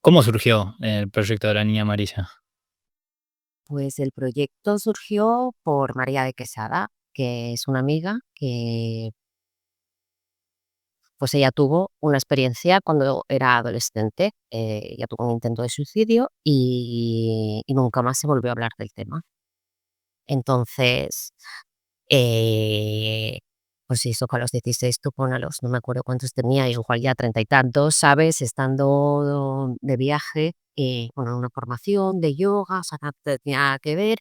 ¿Cómo surgió el proyecto de la Niña Amarilla? Pues el proyecto surgió por María de Quesada, que es una amiga que, pues ella tuvo una experiencia cuando era adolescente. Ella tuvo un intento de suicidio y nunca más se volvió a hablar del tema. Entonces, eh, pues hizo que a los 16 tú pon a los, no me acuerdo cuántos tenía, igual ya 30 y tantos, ¿sabes? Estando de viaje, con una formación de yoga, o sea, nada tenía que ver.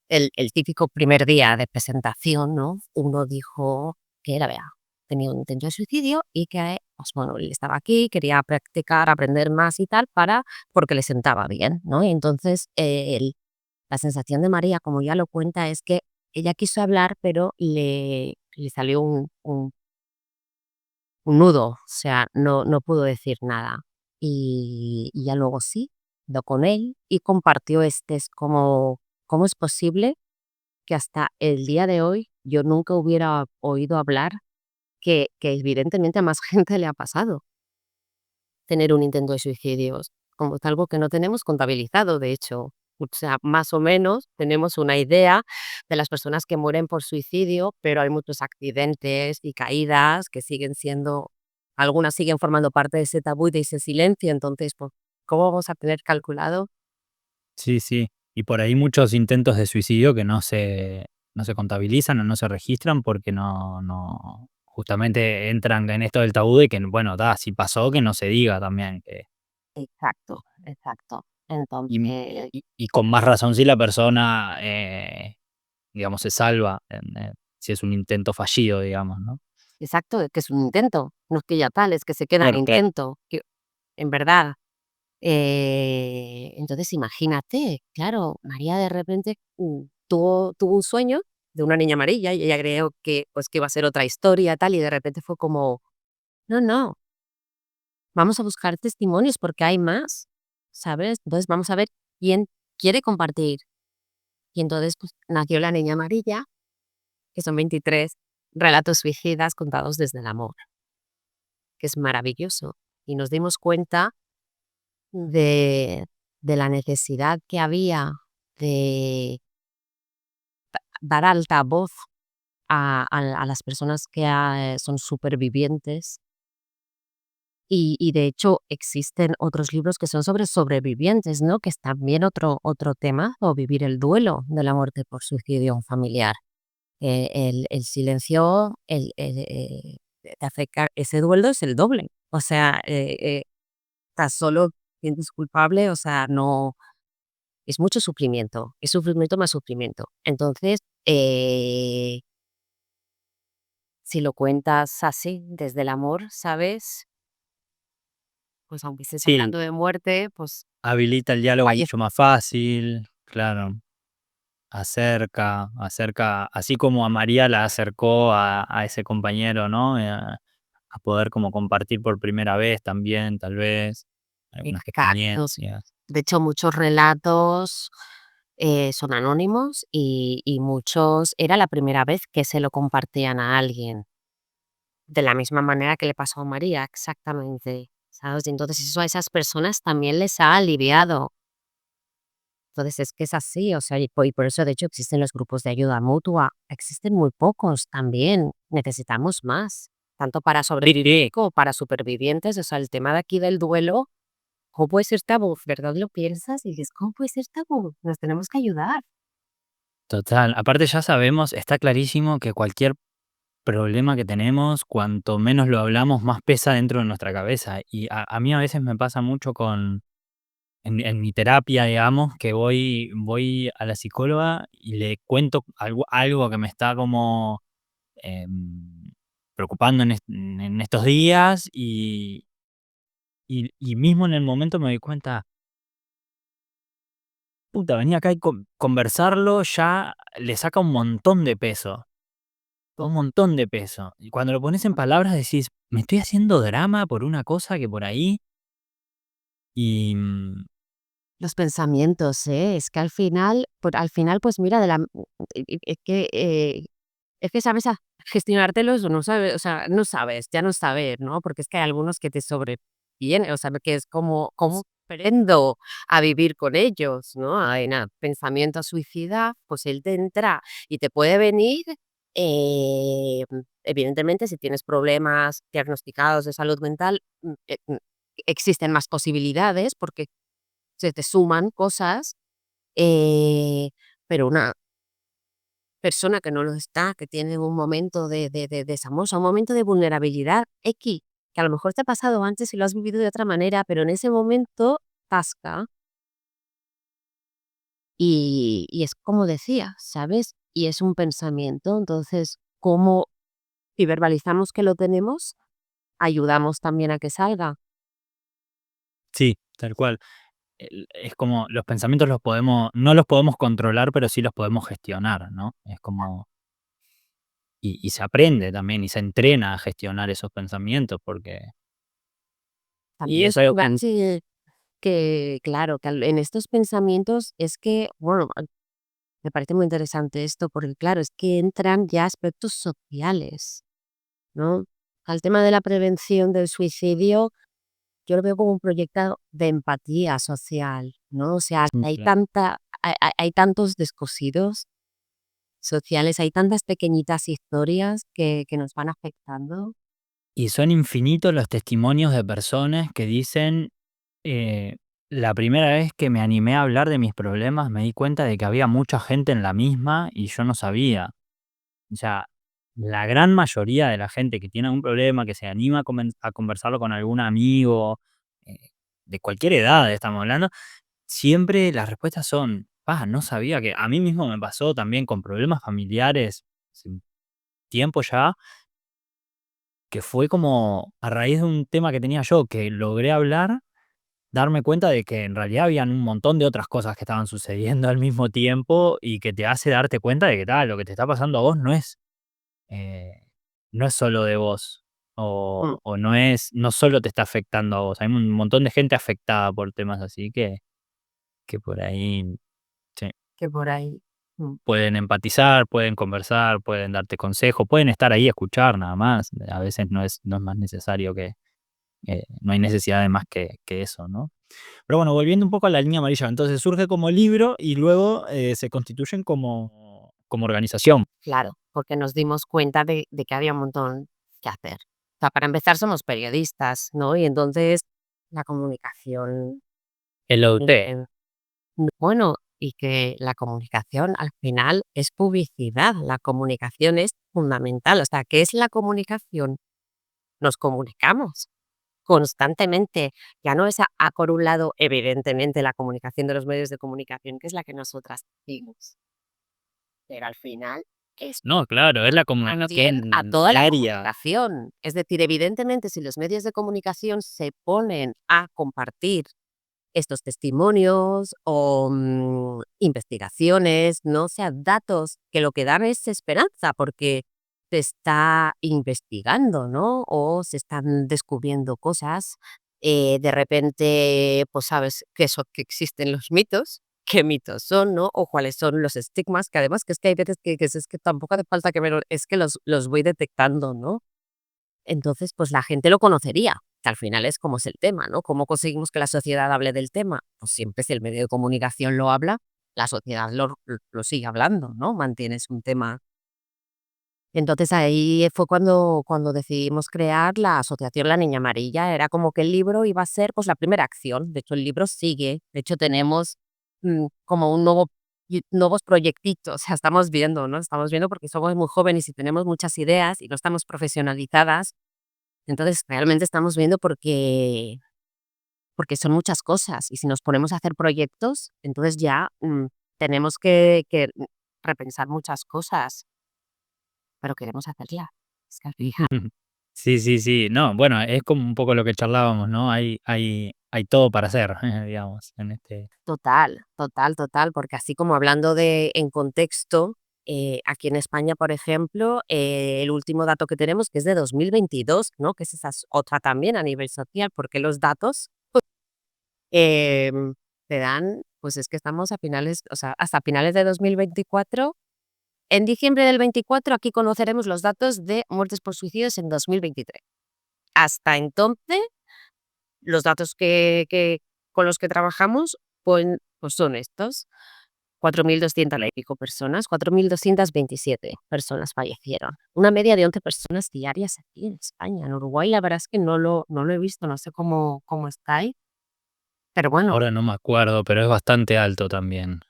El típico primer día de presentación, ¿no? Uno dijo que él había tenido un intento de suicidio y que, pues bueno, él estaba aquí, quería practicar, aprender más y tal, porque le sentaba bien, ¿no? Y entonces, la sensación de María, como ya lo cuenta, es que ella quiso hablar, pero le salió un nudo, o sea, no pudo decir nada. Y ya luego sí, habló con él y compartió es como, ¿cómo es posible que hasta el día de hoy yo nunca hubiera oído hablar que evidentemente a más gente le ha pasado tener un intento de suicidios, como es algo que no tenemos contabilizado, de hecho. O sea, más o menos tenemos una idea de las personas que mueren por suicidio, pero hay muchos accidentes y caídas que siguen siendo, algunas siguen formando parte de ese tabú y de ese silencio, entonces, pues, ¿cómo vamos a tener calculado? Sí, sí. Y por ahí muchos intentos de suicidio que no se contabilizan o no se registran porque no justamente entran en esto del tabú de que, bueno, si pasó, que no se diga también, que Exacto, exacto. y Entonces y con más razón si la persona, digamos, se salva si es un intento fallido, digamos, ¿no? exacto, es que es un intento, no es que ya tal, es que se queda en Claro, claro. intento, que en verdad. Entonces imagínate, claro, María de repente, tuvo un sueño de una niña amarilla y ella creyó que, pues, que iba a ser otra historia, tal, y de repente fue como: "No, no, vamos a buscar testimonios porque hay más", ¿sabes? Entonces vamos a ver quién quiere compartir. Y entonces, pues, nació La Niña Amarilla, que son 23 relatos suicidas contados desde el amor, que es maravilloso. Y nos dimos cuenta de la necesidad que había de dar altavoz a las personas que, son supervivientes. Y de hecho existen otros libros que son sobre sobrevivientes, ¿no? Que es también otro tema, o vivir el duelo de la muerte por suicidio familiar. El silencio, te afecta, ese duelo es el doble. O sea, estás solo, sientes culpable, o sea, no. Es mucho sufrimiento, es sufrimiento más sufrimiento. Entonces, si lo cuentas así, desde el amor, ¿sabes? Pues aunque estés Sí, hablando de muerte, pues habilita el diálogo ahí mucho más fácil, claro. Acerca, así como a María la acercó a ese compañero, ¿no? A poder como compartir por primera vez también, tal vez, algunas exacto. experiencias. De hecho, muchos relatos, son anónimos y muchos era la primera vez que se lo compartían a alguien, de la misma manera que le pasó a María, exactamente, ¿sabes? Y entonces eso a esas personas también les ha aliviado. Entonces es que es así, o sea, y por eso de hecho existen los grupos de ayuda mutua, existen muy pocos también, necesitamos más, tanto para sobrevivir como para supervivientes, o sea, el tema de aquí del duelo, ¿cómo puede ser tabú? ¿Verdad lo piensas? Y dices, ¿cómo puede ser tabú? Nos tenemos que ayudar. Total. Aparte ya sabemos, está clarísimo que cualquier problema que tenemos, cuanto menos lo hablamos, más pesa dentro de nuestra cabeza. Y a mí a veces me pasa mucho en mi terapia, digamos, que voy a la psicóloga y le cuento algo que me está como preocupando en estos días y mismo en el momento me doy cuenta, puta, venía acá y conversarlo ya le saca un montón de peso, un montón de peso. Y cuando lo pones en palabras decís, me estoy haciendo drama por una cosa que por ahí y Los pensamientos, ¿eh? Es que al final, pues mira, es que sabes gestionártelos o no sabes, o sea, no sabes, ya no saber, ¿no? Porque es que hay algunos que te sobrevienen, o sea, que es como, ¿cómo? aprendo a vivir con ellos, ¿no? Pensamiento suicida, pues él te entra y te puede venir, eh, evidentemente, si tienes problemas diagnosticados de salud mental, existen más posibilidades porque se te suman cosas, eh, pero una persona que no lo está, que tiene un momento de desamor, o sea, un momento de vulnerabilidad equis, que a lo mejor te ha pasado antes y lo has vivido de otra manera, pero en ese momento tasca y es como decía, ¿sabes? Y es un pensamiento, entonces, cómo si verbalizamos que lo tenemos, ayudamos también a que salga. Sí, tal cual. Es como los pensamientos no los podemos controlar, pero sí los podemos gestionar, ¿no? Es como y se aprende también y se entrena a gestionar esos pensamientos porque y También es es algo con base que, claro, que en estos pensamientos es que, bueno, me parece muy interesante esto, porque claro, es que entran ya aspectos sociales, ¿no? Al tema de la prevención del suicidio, yo lo veo como un proyecto de empatía social, ¿no? O sea, sí, hay claro. tanta, hay tantos descosidos sociales, hay tantas pequeñitas historias que nos van afectando. Y son infinitos los testimonios de personas que dicen, eh, la primera vez que me animé a hablar de mis problemas, me di cuenta de que había mucha gente en la misma y yo no sabía. O sea, la gran mayoría de la gente que tiene algún problema, que se anima a conversarlo con algún amigo, eh, de cualquier edad estamos hablando, siempre las respuestas son: no sabía que". A mí mismo me pasó también con problemas familiares hace un tiempo ya, que fue como a raíz de un tema que tenía yo, que logré hablar, darme cuenta de que en realidad habían un montón de otras cosas que estaban sucediendo al mismo tiempo y que te hace darte cuenta de que tal, lo que te está pasando a vos eh, no es solo de vos, Mm, o no solo te está afectando a vos, hay un montón de gente afectada por temas así que por ahí, sí, que por ahí. Mm, pueden empatizar, pueden conversar, pueden darte consejo, pueden estar ahí a escuchar nada más. A veces no es más necesario no hay necesidad de más que eso, ¿no? Pero bueno, volviendo un poco a la línea amarilla, entonces surge como libro y luego, se constituyen como organización. claro, porque nos dimos cuenta de que había un montón que hacer. O sea, para empezar somos periodistas, ¿no? Y entonces la comunicación, El OT. eh, bueno, y que la comunicación al final es publicidad, la comunicación es fundamental. O sea, ¿qué es la comunicación? Nos comunicamos constantemente. Ya no es por un lado, evidentemente, la comunicación de los medios de comunicación, que es la que nosotras hacemos, pero al final es No, claro, es la también a comunicación toda la diaria. comunicación. Es decir, evidentemente, si los medios de comunicación se ponen a compartir estos testimonios o investigaciones, ¿no? O sea, datos que lo que dan es esperanza porque se está investigando, ¿no? O se están descubriendo cosas. De repente, pues sabes que existen los mitos, qué mitos son, ¿no? O cuáles son los estigmas, que además que es que hay veces es que tampoco hace falta que es que los voy detectando, ¿no? Entonces, pues la gente lo conocería, que al final es como es el tema, ¿no? ¿Cómo conseguimos que la sociedad hable del tema? Pues siempre si el medio de comunicación lo habla, la sociedad lo sigue hablando, ¿no? Mantienes un tema. Entonces ahí fue cuando decidimos crear la asociación La Niña Amarilla. Era como que el libro iba a ser pues la primera acción. De hecho, el libro sigue. De hecho, tenemos como un nuevos proyectitos. O sea, estamos viendo, ¿no? Estamos viendo porque somos muy jóvenes y tenemos muchas ideas y no estamos profesionalizadas. Entonces, realmente estamos viendo porque son muchas cosas, y si nos ponemos a hacer proyectos, entonces ya, tenemos que repensar muchas cosas, pero queremos hacerlas. Es que al final Sí, sí, sí. No, bueno, es como un poco lo que charlábamos, ¿no? Hay todo para hacer, digamos, en este total, total, total, porque así como hablando de en contexto, aquí en España, por ejemplo, el último dato que tenemos, que es de 2022, ¿no? Que esa es otra también a nivel social, porque los datos te dan, pues es que estamos a finales, o sea, hasta finales de 2024. En diciembre del 24 aquí conoceremos los datos de muertes por suicidios en 2023. Hasta entonces, los datos que con los que trabajamos, pues son estos, 4.200 y pico personas, 4.227 personas fallecieron. Una media de 11 personas diarias aquí en España. En Uruguay la verdad es que no lo he visto, no sé cómo está ahí, pero bueno, Ahora no me acuerdo, pero es bastante alto también.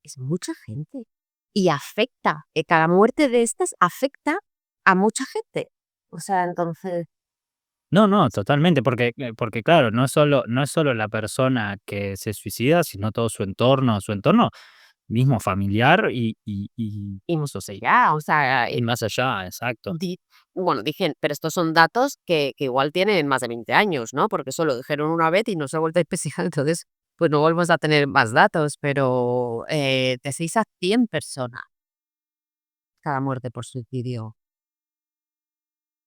es mucha gente. Y afecta, cada muerte de estas afecta a mucha gente. O sea, entonces, No, no, totalmente, porque claro, no es solo la persona que se suicida, sino todo su entorno mismo familiar y y mucho se ya, o sea, y más allá, exacto. Di bueno, dije, pero estos son datos que igual tienen más de 20 años, ¿no? Porque eso lo dijeron una vez y no se ha vuelto a investigar, entonces, pues no volvemos a tener más datos, pero, de 6 a 100 personas cada muerte por suicidio.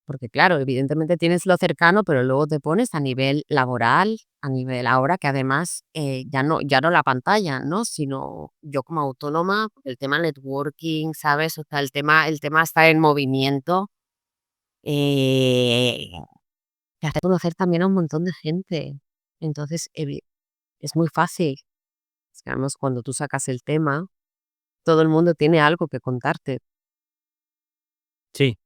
Porque claro, evidentemente tienes lo cercano, pero luego te pones a nivel laboral, a nivel ahora que además, ya no la pantalla, ¿no? Sino yo como autónoma, el tema networking, ¿sabes? O sea, el tema está en movimiento, eh te hace conocer también a un montón de gente. Entonces, es muy fácil. Es que además cuando tú sacas el tema, todo el mundo tiene algo que contarte. Sí,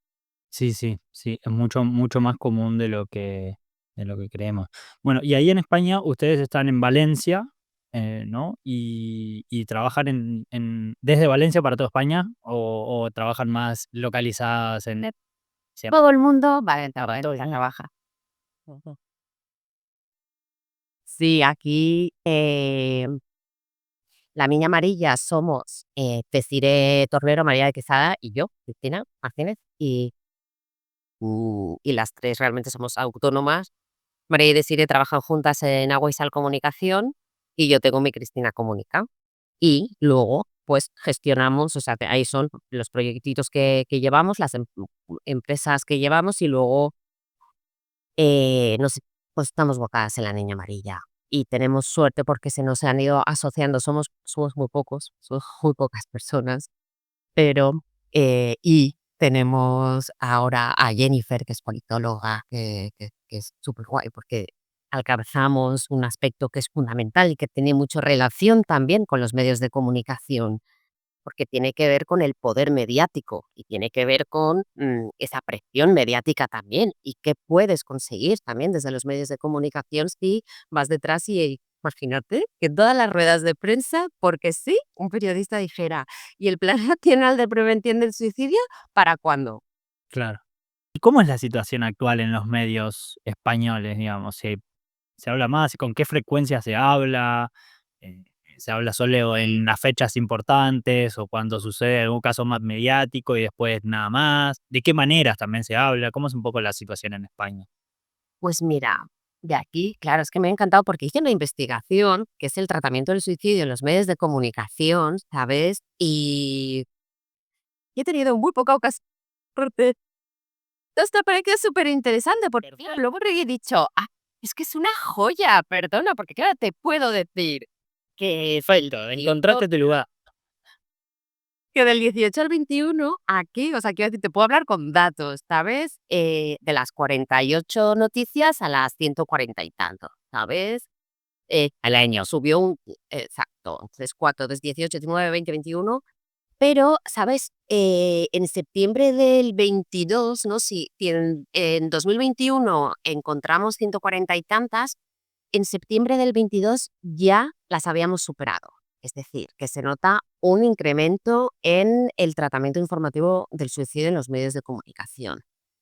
sí, sí, sí, es mucho mucho más común de lo que creemos. Bueno, y ahí en España ustedes están en Valencia, ¿no? Y trabajan desde Valencia para toda España, o trabajan más localizadas en Eh, sí, Todo el mundo va a para todo el mundo. trabajar. Ujú. Sí, aquí, la Niña Amarilla somos, Desiré Torrero, María de Quesada y yo, Cristina Martínez, y las 3 realmente somos autónomas. María y Desiré trabajan juntas en Agua y Sal Comunicación y yo tengo mi Cristina Comunica. Y luego, pues, gestionamos, o sea, ahí son los proyectitos que llevamos, las empresas que llevamos y luego, nos pues, estamos bocadas en la Niña Amarilla. Y tenemos suerte porque se nos han ido asociando, somos muy pocos, somos muy pocas personas, pero, y tenemos ahora a Jennifer, que es politóloga, que es súper guay porque alcanzamos un aspecto que es fundamental y que tiene mucho relación también con los medios de comunicación, porque tiene que ver con el poder mediático y tiene que ver con, esa presión mediática también, y qué puedes conseguir también desde los medios de comunicación si vas detrás y imagínate que todas las ruedas de prensa, porque sí, un periodista dijera: "¿Y el Plan Nacional de Prevención del Suicidio para cuándo?". Claro. ¿Y cómo es la situación actual en los medios españoles, digamos? ¿Se habla más? ¿Con qué frecuencia se habla? Eh, ¿Se habla solo en las fechas importantes o cuando sucede algún caso más mediático y después nada más? ¿De qué maneras también se habla? ¿Cómo es un poco la situación en España? Pues mira, de aquí, claro, es que me ha encantado porque hice una investigación, que es el tratamiento del suicidio en los medios de comunicación, ¿sabes? Y he tenido muy poca ocasión. Esto parece súper interesante porque claro, luego he dicho: "Ah, es que es una joya", perdona, porque claro, te puedo decir que Perfecto, encontraste tu lugar. del 18 al 21 aquí, o sea, quiero decir, te puedo hablar con datos, ¿sabes? De las 48 noticias a las 140 y tanto, ¿sabes? Al año subió exacto, 3, 4, desde 18, 19, 20, 21. Pero, ¿sabes? En septiembre del 22, ¿no? Si en 2021 encontramos 140 y tantas, en septiembre del 22 ya las habíamos superado. Es decir, que se nota un incremento en el tratamiento informativo del suicidio en los medios de comunicación.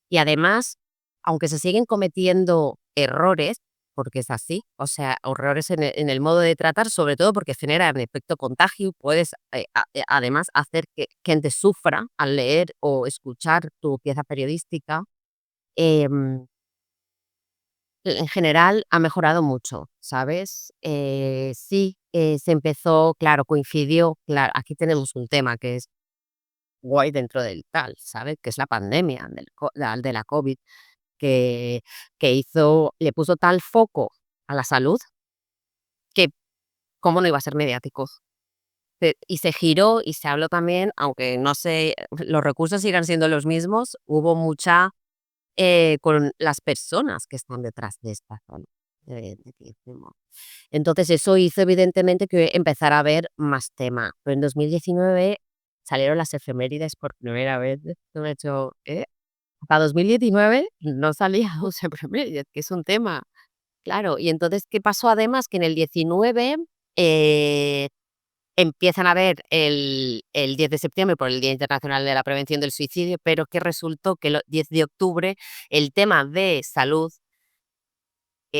Y además, aunque se siguen cometiendo errores, porque es así, o sea, errores en el modo de tratar, sobre todo porque generan efecto contagio, puedes además hacer que gente sufra al leer o escuchar tu pieza periodística. em, en general ha mejorado mucho, ¿sabes? Sí, se empezó, claro, coincidió, claro, aquí tenemos un tema que es guay dentro del tal, ¿sabes? Que es la pandemia de la COVID, que, le puso tal foco a la salud que cómo no iba a ser mediático. Y se giró y se habló también, aunque no sé, los recursos sigan siendo los mismos, hubo mucha con las personas que están detrás de esta zona. evidentísimo. Entonces, eso hizo evidentemente que empezara a haber más tema. Pero en 2019 salieron las efemérides por primera vez. Esto me ha hecho, hasta 2019 no salían las efemérides, que es un tema. Claro, y entonces, ¿qué pasó? Además, que en el 19, eh, empiezan a ver el 10 de septiembre por el Día Internacional de la Prevención del Suicidio, pero que resultó que el 10 de octubre el tema de salud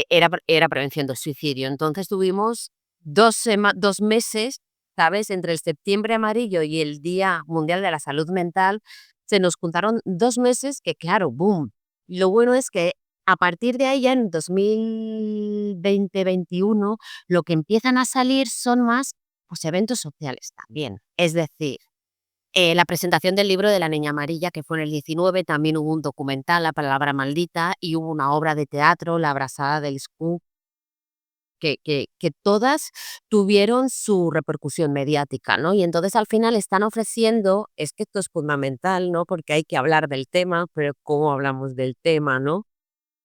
era prevención del suicidio. Entonces tuvimos 2 meses, ¿sabes? Entre el septiembre amarillo y el Día Mundial de la Salud Mental, se nos juntaron 2 meses que, claro, boom. Lo bueno es que a partir de ahí, ya en 2020-21, lo que empiezan a salir son más, pues, eventos sociales también. Es decir, la presentación del libro de La Niña Amarilla, que fue en el 19, también hubo un documental, La Palabra Maldita, y hubo una obra de teatro, La Abrazada del Scoob, que todas tuvieron su repercusión mediática, ¿no? Y entonces al final están ofreciendo, es que esto es fundamental, ¿no? Porque hay que hablar del tema, pero ¿cómo hablamos del tema, no?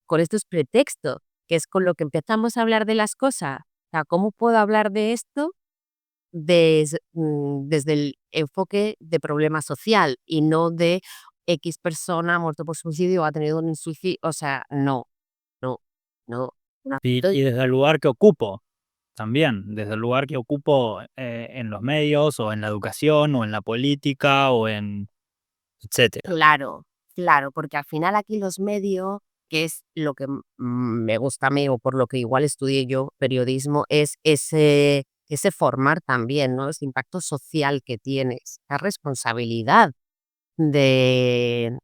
Con estos pretextos, que es con lo que empezamos a hablar de las cosas. O sea, ¿cómo puedo hablar de esto desde el enfoque de problema social y no de X persona ha muerto por suicidio o ha tenido un suicidio? O sea, no, no, no. Y desde el lugar que ocupo también, desde el lugar que ocupo, en los medios, o en la educación, o en la política, o en etcétera. Claro, claro, porque al final aquí los medios, que es lo que me gusta a mí, o por lo que igual estudié yo periodismo, es ese formar también, ¿no? Ese impacto social que tienes, la responsabilidad de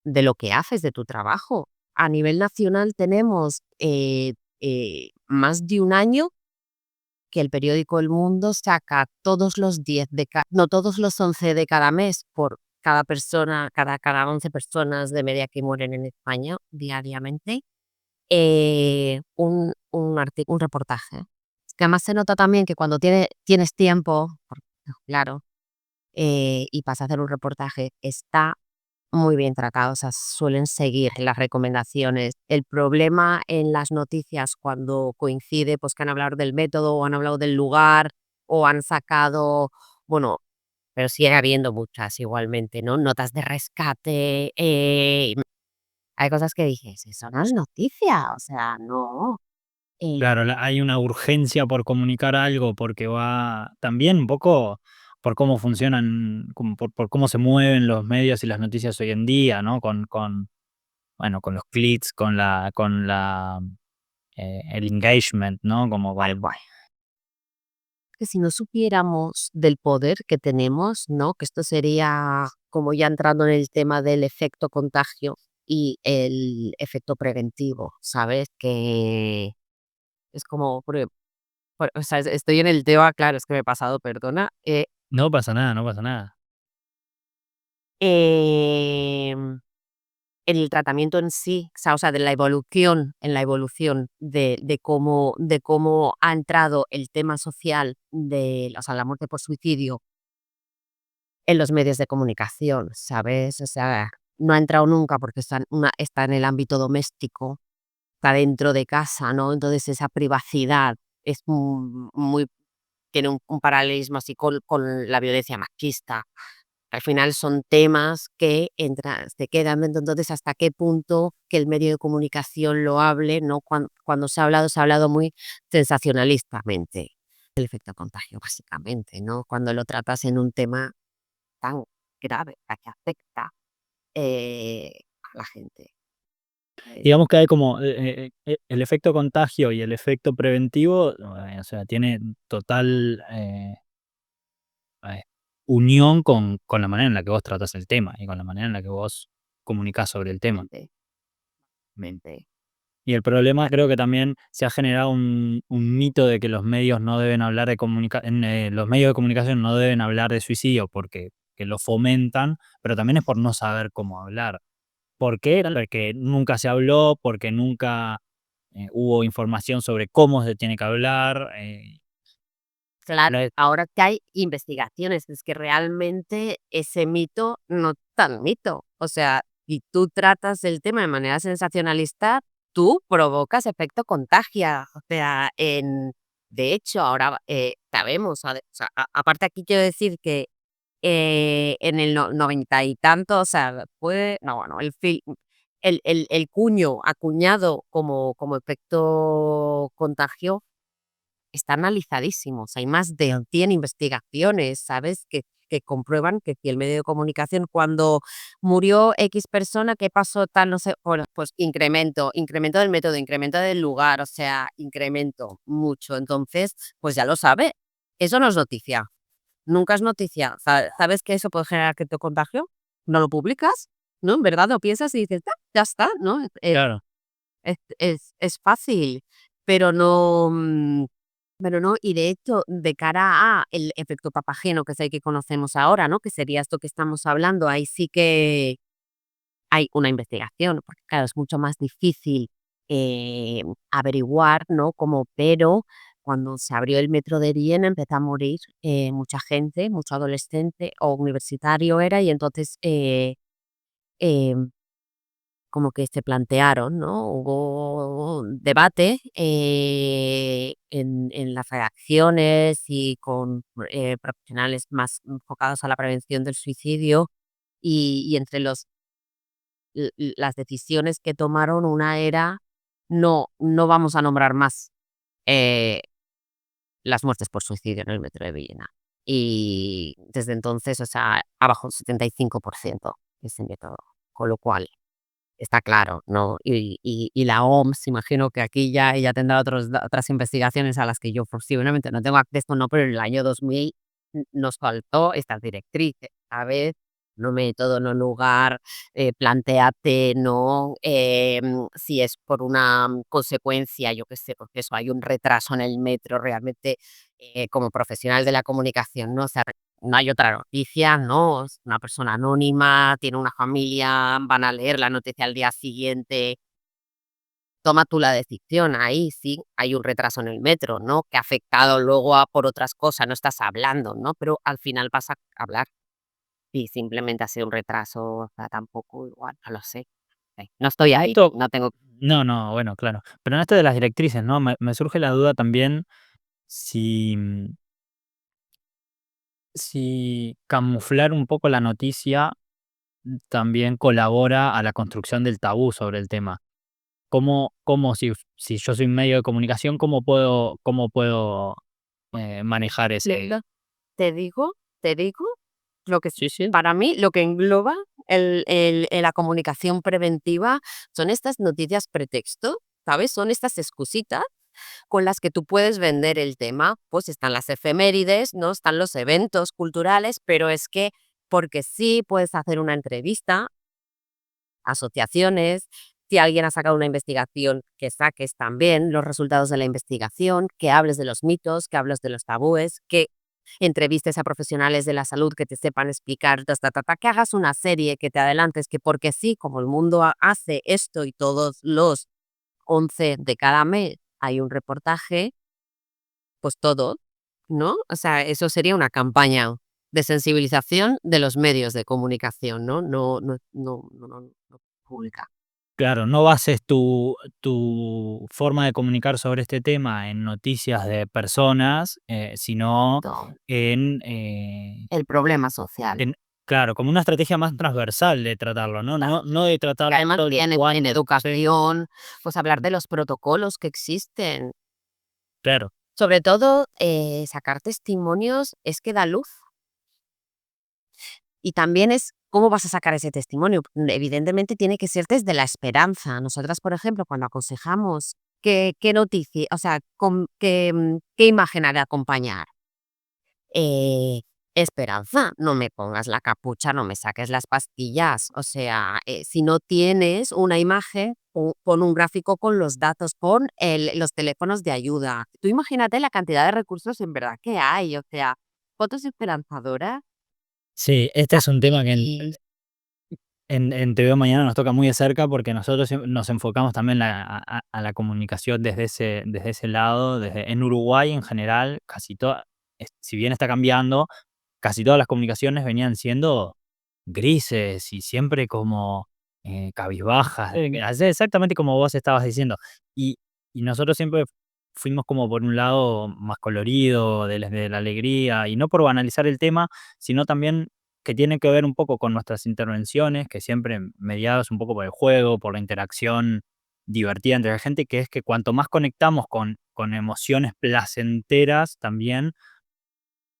lo que haces, de tu trabajo. A nivel nacional tenemos, más de un año que el periódico El Mundo saca todos los 10 de ca no, todos los 11 de cada mes por cada persona, cada 11 personas de media que mueren en España diariamente, un reportaje. Es que además se nota también que cuando tienes tiempo, porque claro, y vas a hacer un reportaje, está muy bien tratados, o sea, suelen seguir las recomendaciones. El problema en las noticias cuando coincide, pues, que han hablado del método, o han hablado del lugar, o han sacado, bueno, pero sigue habiendo muchas igualmente, ¿no? Notas de rescate, hay cosas que dices: "Eso no es noticia", o sea, no. Claro, hay una urgencia por comunicar algo, porque va también un poco por cómo funcionan, como por cómo se mueven los medios y las noticias hoy en día, ¿no? Bueno, con los clics, el engagement, ¿no? Como Tal con cual. Que si no supiéramos del poder que tenemos, ¿no? Que esto sería como ya entrando en el tema del efecto contagio y el efecto preventivo, ¿sabes? Que es como, o sea, estoy en el tema, claro, es que me he pasado, perdona. no pasa nada, no pasa nada. Em, en el tratamiento en sí, o sea, de la evolución, en la evolución de cómo ha entrado el tema social de, o sea, la muerte por suicidio en los medios de comunicación, ¿sabes? O sea, no ha entrado nunca porque está en el ámbito doméstico, está dentro de casa, ¿no? Entonces esa privacidad es muy tiene un paralelismo así con la violencia machista. Al final son temas que se quedan dentro, entonces, ¿hasta qué punto que el medio de comunicación lo hable, no? Cuando se ha hablado muy sensacionalistamente. El efecto contagio, básicamente, ¿no? Cuando lo tratas en un tema tan grave, que afecta, a la gente. Digamos que hay como, el efecto contagio y el efecto preventivo, o sea, tiene total, unión con la manera en la que vos tratás el tema, y con la manera en la que vos comunicás sobre el tema. Mente, mente. Y el problema creo que también se ha generado un mito de que los medios no deben hablar los medios de comunicación no deben hablar de suicidio porque que lo fomentan, pero también es por no saber cómo hablar. ¿Por qué? Porque nunca se habló, porque nunca, hubo información sobre cómo se tiene que hablar, Claro, no es ahora que hay investigaciones, es que realmente ese mito no es tan mito. O sea, y tú tratas el tema de manera sensacionalista, tú provocas efecto contagia. O sea, de hecho, ahora sabemos, o sea, aparte aquí quiero decir que en el 90 y tanto, o sea, no, bueno, el cuño acuñado como efecto contagio está analizadísimo. O sea, hay más de 100 investigaciones, ¿sabes? Que comprueban que si el medio de comunicación, cuando murió X persona, ¿qué pasó tal? No sé, bueno, pues incremento del método, incremento del lugar, o sea, incremento mucho. Entonces, pues ya lo sabe. Eso no es noticia. Nunca es noticia. ¿Sabes que eso puede generar que te contagio? No lo publicas, ¿no? En verdad lo piensas y dices, "Ah, ya está, ¿no? Claro, Es fácil, pero no, pero no, y de hecho, de cara a el efecto papageno, que es el que conocemos ahora, ¿no? Que sería esto que estamos hablando, ahí sí que hay una investigación, porque claro, es mucho más difícil averiguar, ¿no? Pero cuando se abrió el metro de Viena empezó a morir mucha gente, mucho adolescente o universitario era, y entonces em, como que se plantearon, ¿no? Hubo un debate en las redacciones y con profesionales más enfocados a la prevención del suicidio, y entre las decisiones que tomaron, una era: no vamos a nombrar más eh, las muertes por suicidio en el metro de Villena. Y desde entonces, o sea, ha bajado un 75% ese método, con lo cual está claro, ¿no? Y la OMS, imagino que aquí ya ella tendrá otras investigaciones a las que yo posiblemente no tengo acceso, ¿no? Pero en el año 2000 nos faltó estas directrices, ¿sabes? No método, no lugar, plantéate, ¿no? Si es por una consecuencia, yo qué sé, porque eso, hay un retraso en el metro, realmente, como profesional de la comunicación, ¿no? O sea, no hay otra noticia, ¿no? Es una persona anónima, tiene una familia, van a leer la noticia al día siguiente. Toma tú la decisión. Ahí sí hay un retraso en el metro, ¿no? Que ha afectado luego a por otras cosas, no estás hablando, ¿no? Pero al final vas a hablar. Y simplemente ha sido un retraso, o sea, tampoco igual, no lo sé. No estoy ahí, esto no tengo. no, no, bueno, claro. Pero en esto de las directrices, ¿no? Me surge la duda también si, si camuflar un poco la noticia también colabora a la construcción del tabú sobre el tema. ¿Cómo si yo soy un medio de comunicación, cómo puedo, manejar ese? Te digo te digo lo que Sí, sí. para mí, lo que engloba la comunicación preventiva son estas noticias pretexto, ¿sabes? Son estas excusitas con las que tú puedes vender el tema. Pues están las efemérides, ¿no? Están los eventos culturales, pero es que porque sí puedes hacer una entrevista, asociaciones, si alguien ha sacado una investigación, que saques también los resultados de la investigación, que hables de los mitos, que hables de los tabúes, que entrevistes a profesionales de la salud que te sepan explicar, que hagas una serie, que te adelantes, que porque sí, como el mundo hace esto y todos los 11 de cada mes hay un reportaje, pues todo, ¿no? O sea, eso sería una campaña de sensibilización de los medios de comunicación, ¿no? No pública. Claro, no bases tu forma de comunicar sobre este tema en noticias de personas, sino Todo. en, El problema social. en claro, como una estrategia más transversal de tratarlo, ¿no? Claro. No de Que además tratarlo de en cuánto sí, educación, pues hablar de los protocolos que existen. claro. Sobre todo, sacar testimonios es que da luz. Y también es cómo vas a sacar ese testimonio. Evidentemente tiene que ser desde la esperanza. Nosotras, por ejemplo, cuando aconsejamos qué noticia, o sea, qué imagen ha de acompañar. Eh, Esperanza, no me pongas la capucha, no me saques las pastillas. O sea, si no tienes una imagen, pon un gráfico con los datos, pon los teléfonos de ayuda. Tú imagínate la cantidad de recursos en verdad que hay. O sea, fotos esperanzadoras. Sí, este es un tema que Y en Te Veo Mañana nos toca muy de cerca porque nosotros nos enfocamos también a la comunicación desde ese lado, en Uruguay en general, casi toda, si bien está cambiando, casi todas las comunicaciones venían siendo grises y siempre como cabizbajas, así exactamente como vos estabas diciendo. Y y nosotros siempre fuimos como por un lado más colorido, de la alegría, y no por banalizar el tema, sino también que tiene que ver un poco con nuestras intervenciones, que siempre mediadas un poco por el juego, por la interacción divertida entre la gente, que es que cuanto más conectamos con emociones placenteras también,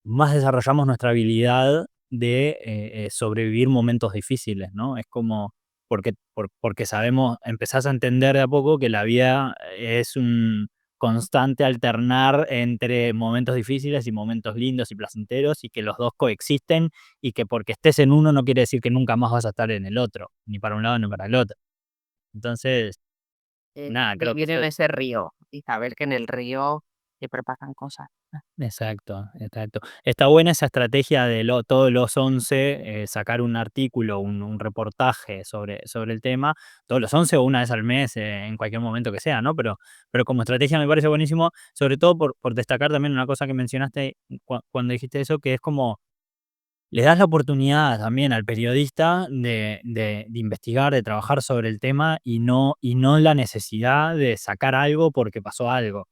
más desarrollamos nuestra habilidad de, sobrevivir momentos difíciles, ¿no? Es como porque sabemos empezás a entender de a poco que la vida es un constante alternar entre momentos difíciles y momentos lindos y placenteros, y que los 2 coexisten, y que porque estés en uno no quiere decir que nunca más vas a estar en el otro, ni para un lado ni para el otro. Entonces, nada, creo que Vivir eso en ese río y saber que en el río siempre pasan cosas. exacto, exacto. Está buena esa estrategia de todos los 11 sacar un artículo, un reportaje sobre el tema, todos los 11 o una vez al mes, en cualquier momento que sea, ¿no? Pero como estrategia me parece buenísimo, sobre todo por destacar también una cosa que mencionaste cuando dijiste eso, que es como le das la oportunidad también al periodista de investigar, de trabajar sobre el tema y no la necesidad de sacar algo porque pasó algo.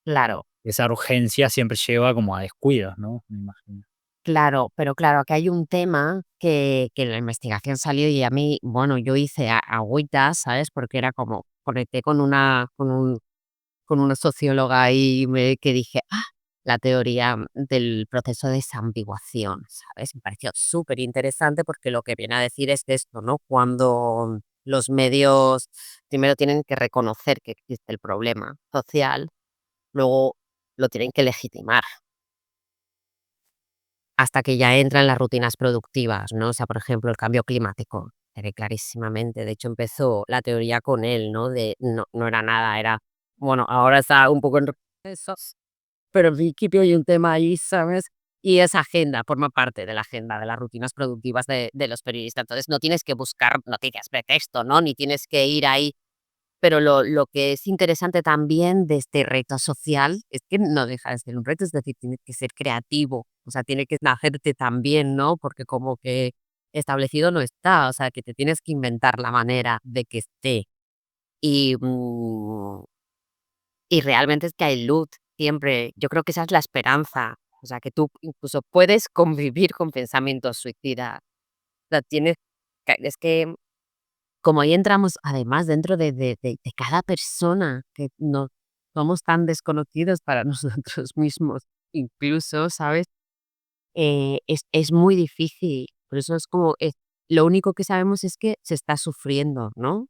Claro, Esa urgencia siempre lleva como a descuidos, ¿no? Me imagino. claro, pero claro, aquí hay un tema que en la investigación salió y a mí, bueno, yo hice agüitas, ¿sabes? Porque era como conecté con una socióloga y que dije: "Ah, la teoría del proceso de desambiguación", ¿sabes? Me pareció súper interesante porque lo que viene a decir es esto, ¿no? Cuando los medios primero tienen que reconocer que existe el problema social, luego lo tienen que legitimar hasta que ya entran las rutinas productivas, ¿no? O sea, por ejemplo, el cambio climático, se ve clarísimamente. De hecho, empezó la teoría con él, ¿no? De no era nada, era bueno, ahora está un poco en retroceso, pero en principio hay un tema ahí, ¿sabes? Y esa agenda forma parte de la agenda de las rutinas productivas de los periodistas. Entonces, no tienes que buscar noticias pretexto, ¿no? Ni tienes que ir ahí. Pero lo que es interesante también de este reto social es que no deja de ser un reto, es decir, tienes que ser creativo, o sea, tiene que nacerte también, ¿no? Porque como que establecido no está, o sea, que te tienes que inventar la manera de que esté. Y, y realmente es que hay luz siempre. Yo creo que esa es la esperanza. O sea, que tú incluso puedes convivir con pensamientos suicidas. O sea, tienes es que como ahí entramos además dentro de cada persona, que no somos tan desconocidos para nosotros mismos, incluso, ¿sabes? Es muy difícil. Por eso es como, lo único que sabemos es que se está sufriendo, ¿no?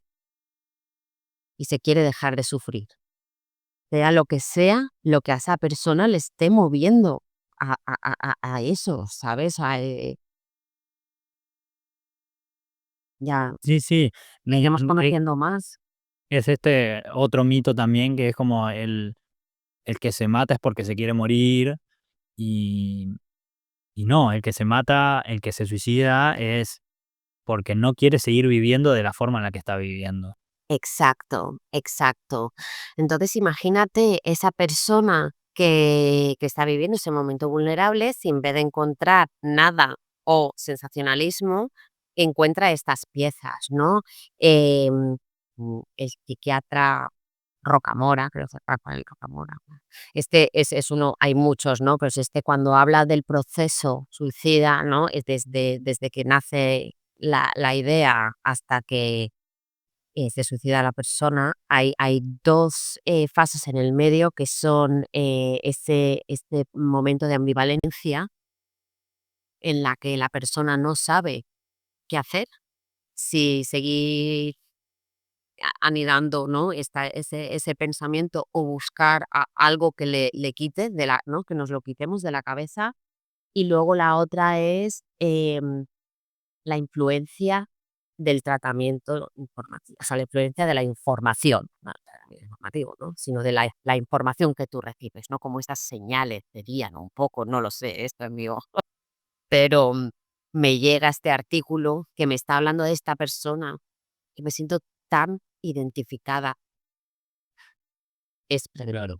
Y se quiere dejar de sufrir. Sea lo que a esa persona le esté moviendo a eso, ¿sabes? Ya Sí, sí, iremos conociendo más. es este otro mito también, que es como el que se mata es porque se quiere morir, y y no, el que se mata, el que se suicida es porque no quiere seguir viviendo de la forma en la que está viviendo. Exacto, exacto. Entonces, imagínate esa persona que está viviendo ese momento vulnerable, si en vez de encontrar nada o sensacionalismo, encuentra estas piezas, ¿no? El psiquiatra Rocamora, creo que es Rafael Rocamora. Es uno, hay muchos, ¿no? Pero es cuando habla del proceso suicida, ¿no? Es desde que nace la idea hasta que se suicida la persona, hay 2 fases en el medio que son, este momento de ambivalencia en la que la persona no sabe qué hacer, si seguir anidando, ¿no? Ese pensamiento o buscar algo que le quite de la ¿no? Que nos lo quitemos de la cabeza. Y luego la otra es, la influencia del tratamiento informativo, o sea, la influencia de la información, no el tratamiento informativo, ¿no? Sino de la información que tú recibes, ¿no? Como estas señales serían un poco, no lo sé, esto es mío, pero, me llega este artículo que me está hablando de esta persona y me siento tan identificada. Es Claro,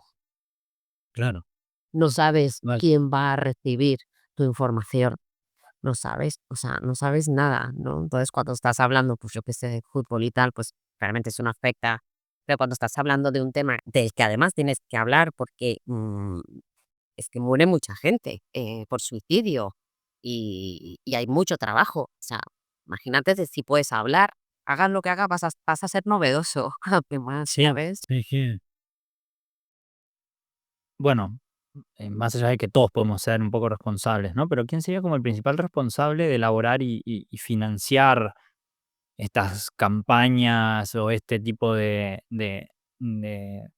claro. no sabes Vale. quién va a recibir tu información. no sabes, o sea, no sabes nada, ¿no? Entonces, cuando estás hablando, pues yo qué sé, de fútbol y tal, pues realmente eso no afecta. Pero cuando estás hablando de un tema del que además tienes que hablar porque es que muere mucha gente por suicidio y hay mucho trabajo. O sea, imagínate de si puedes hablar, hagas lo que hagas, vas a ser novedoso, además, Sí, ¿sabes? sí, sí. Bueno, más allá de que todos podemos ser un poco responsables, ¿no? Pero ¿quién sería como el principal responsable de elaborar y financiar estas campañas o este tipo de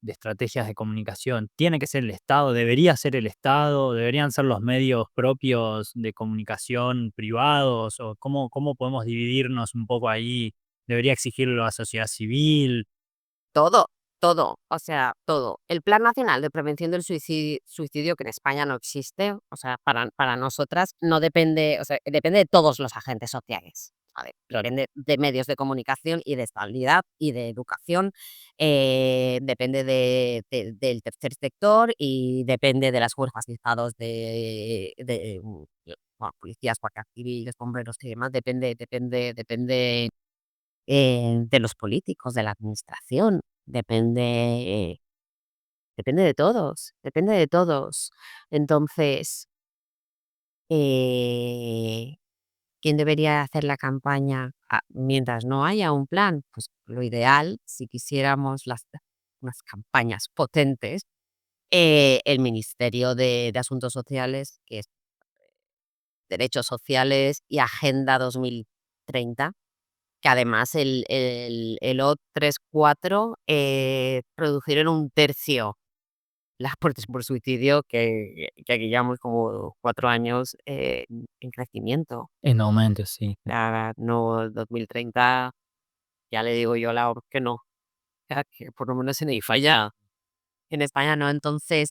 estrategias de comunicación? ¿Tiene que ser el Estado? ¿Debería ser el Estado? ¿Deberían ser los medios propios de comunicación privados? ¿O cómo podemos dividirnos un poco ahí? ¿Debería exigirlo la sociedad civil? Todo, todo, o sea, todo. El Plan Nacional de Prevención del Suicidio, que en España no existe, o sea, para nosotras no depende, o sea, depende de todos los agentes sociales, ¿sabes? Depende de medios de comunicación y de estabilidad y de educación, depende del tercer sector y depende de las fuerzas y estados bueno, policías, guardias civiles, bomberos y demás, depende de los políticos, de la administración, depende de todos, depende de todos. Entonces, eh, ¿quién debería hacer la campaña? Mientras no haya un plan, pues lo ideal, si quisiéramos unas campañas potentes, el Ministerio de Asuntos Sociales, que es Derechos Sociales y Agenda 2030. Que además el O3-4 reducieron un tercio las muertes por suicidio, que aquí llevamos como 4 años en crecimiento. En aumento, sí. Ya no, 2030, ya le digo yo a la OMS que no, ya que por lo menos en IFA ya, en España no. Entonces,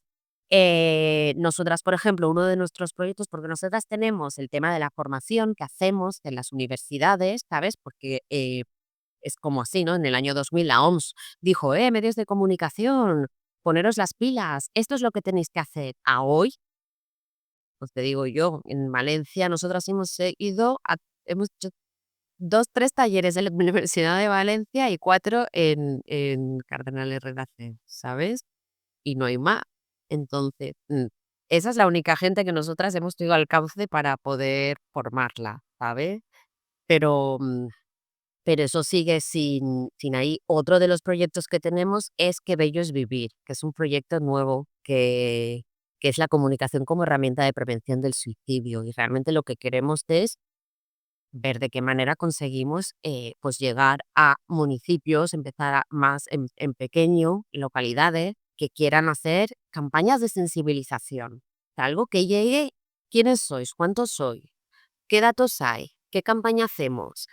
nosotras, por ejemplo, uno de nuestros proyectos, porque nosotras tenemos el tema de la formación que hacemos en las universidades, ¿sabes? Porque es como así, ¿no? En el año 2000 la OMS dijo, medios de comunicación, poneros las pilas, esto es lo que tenéis que hacer. A hoy, pues te digo yo, en Valencia nosotras hemos hecho 2, 3 talleres en la Universidad de Valencia y 4 en Cardenal Herrera C, ¿sabes? Y no hay más. Entonces, esa es la única gente que nosotras hemos tenido alcance para poder formarla, ¿sabes? Pero, pero eso sigue sin ahí. Otro de los proyectos que tenemos es Que Bello es Vivir, que es un proyecto nuevo que es la comunicación como herramienta de prevención del suicidio. Y realmente lo que queremos es ver de qué manera conseguimos pues llegar a municipios, empezar más en pequeño, en localidades, que quieran hacer campañas de sensibilización. Algo que llegue, ¿quiénes sois? ¿Cuántos sois? ¿Qué datos hay? ¿Qué campaña hacemos?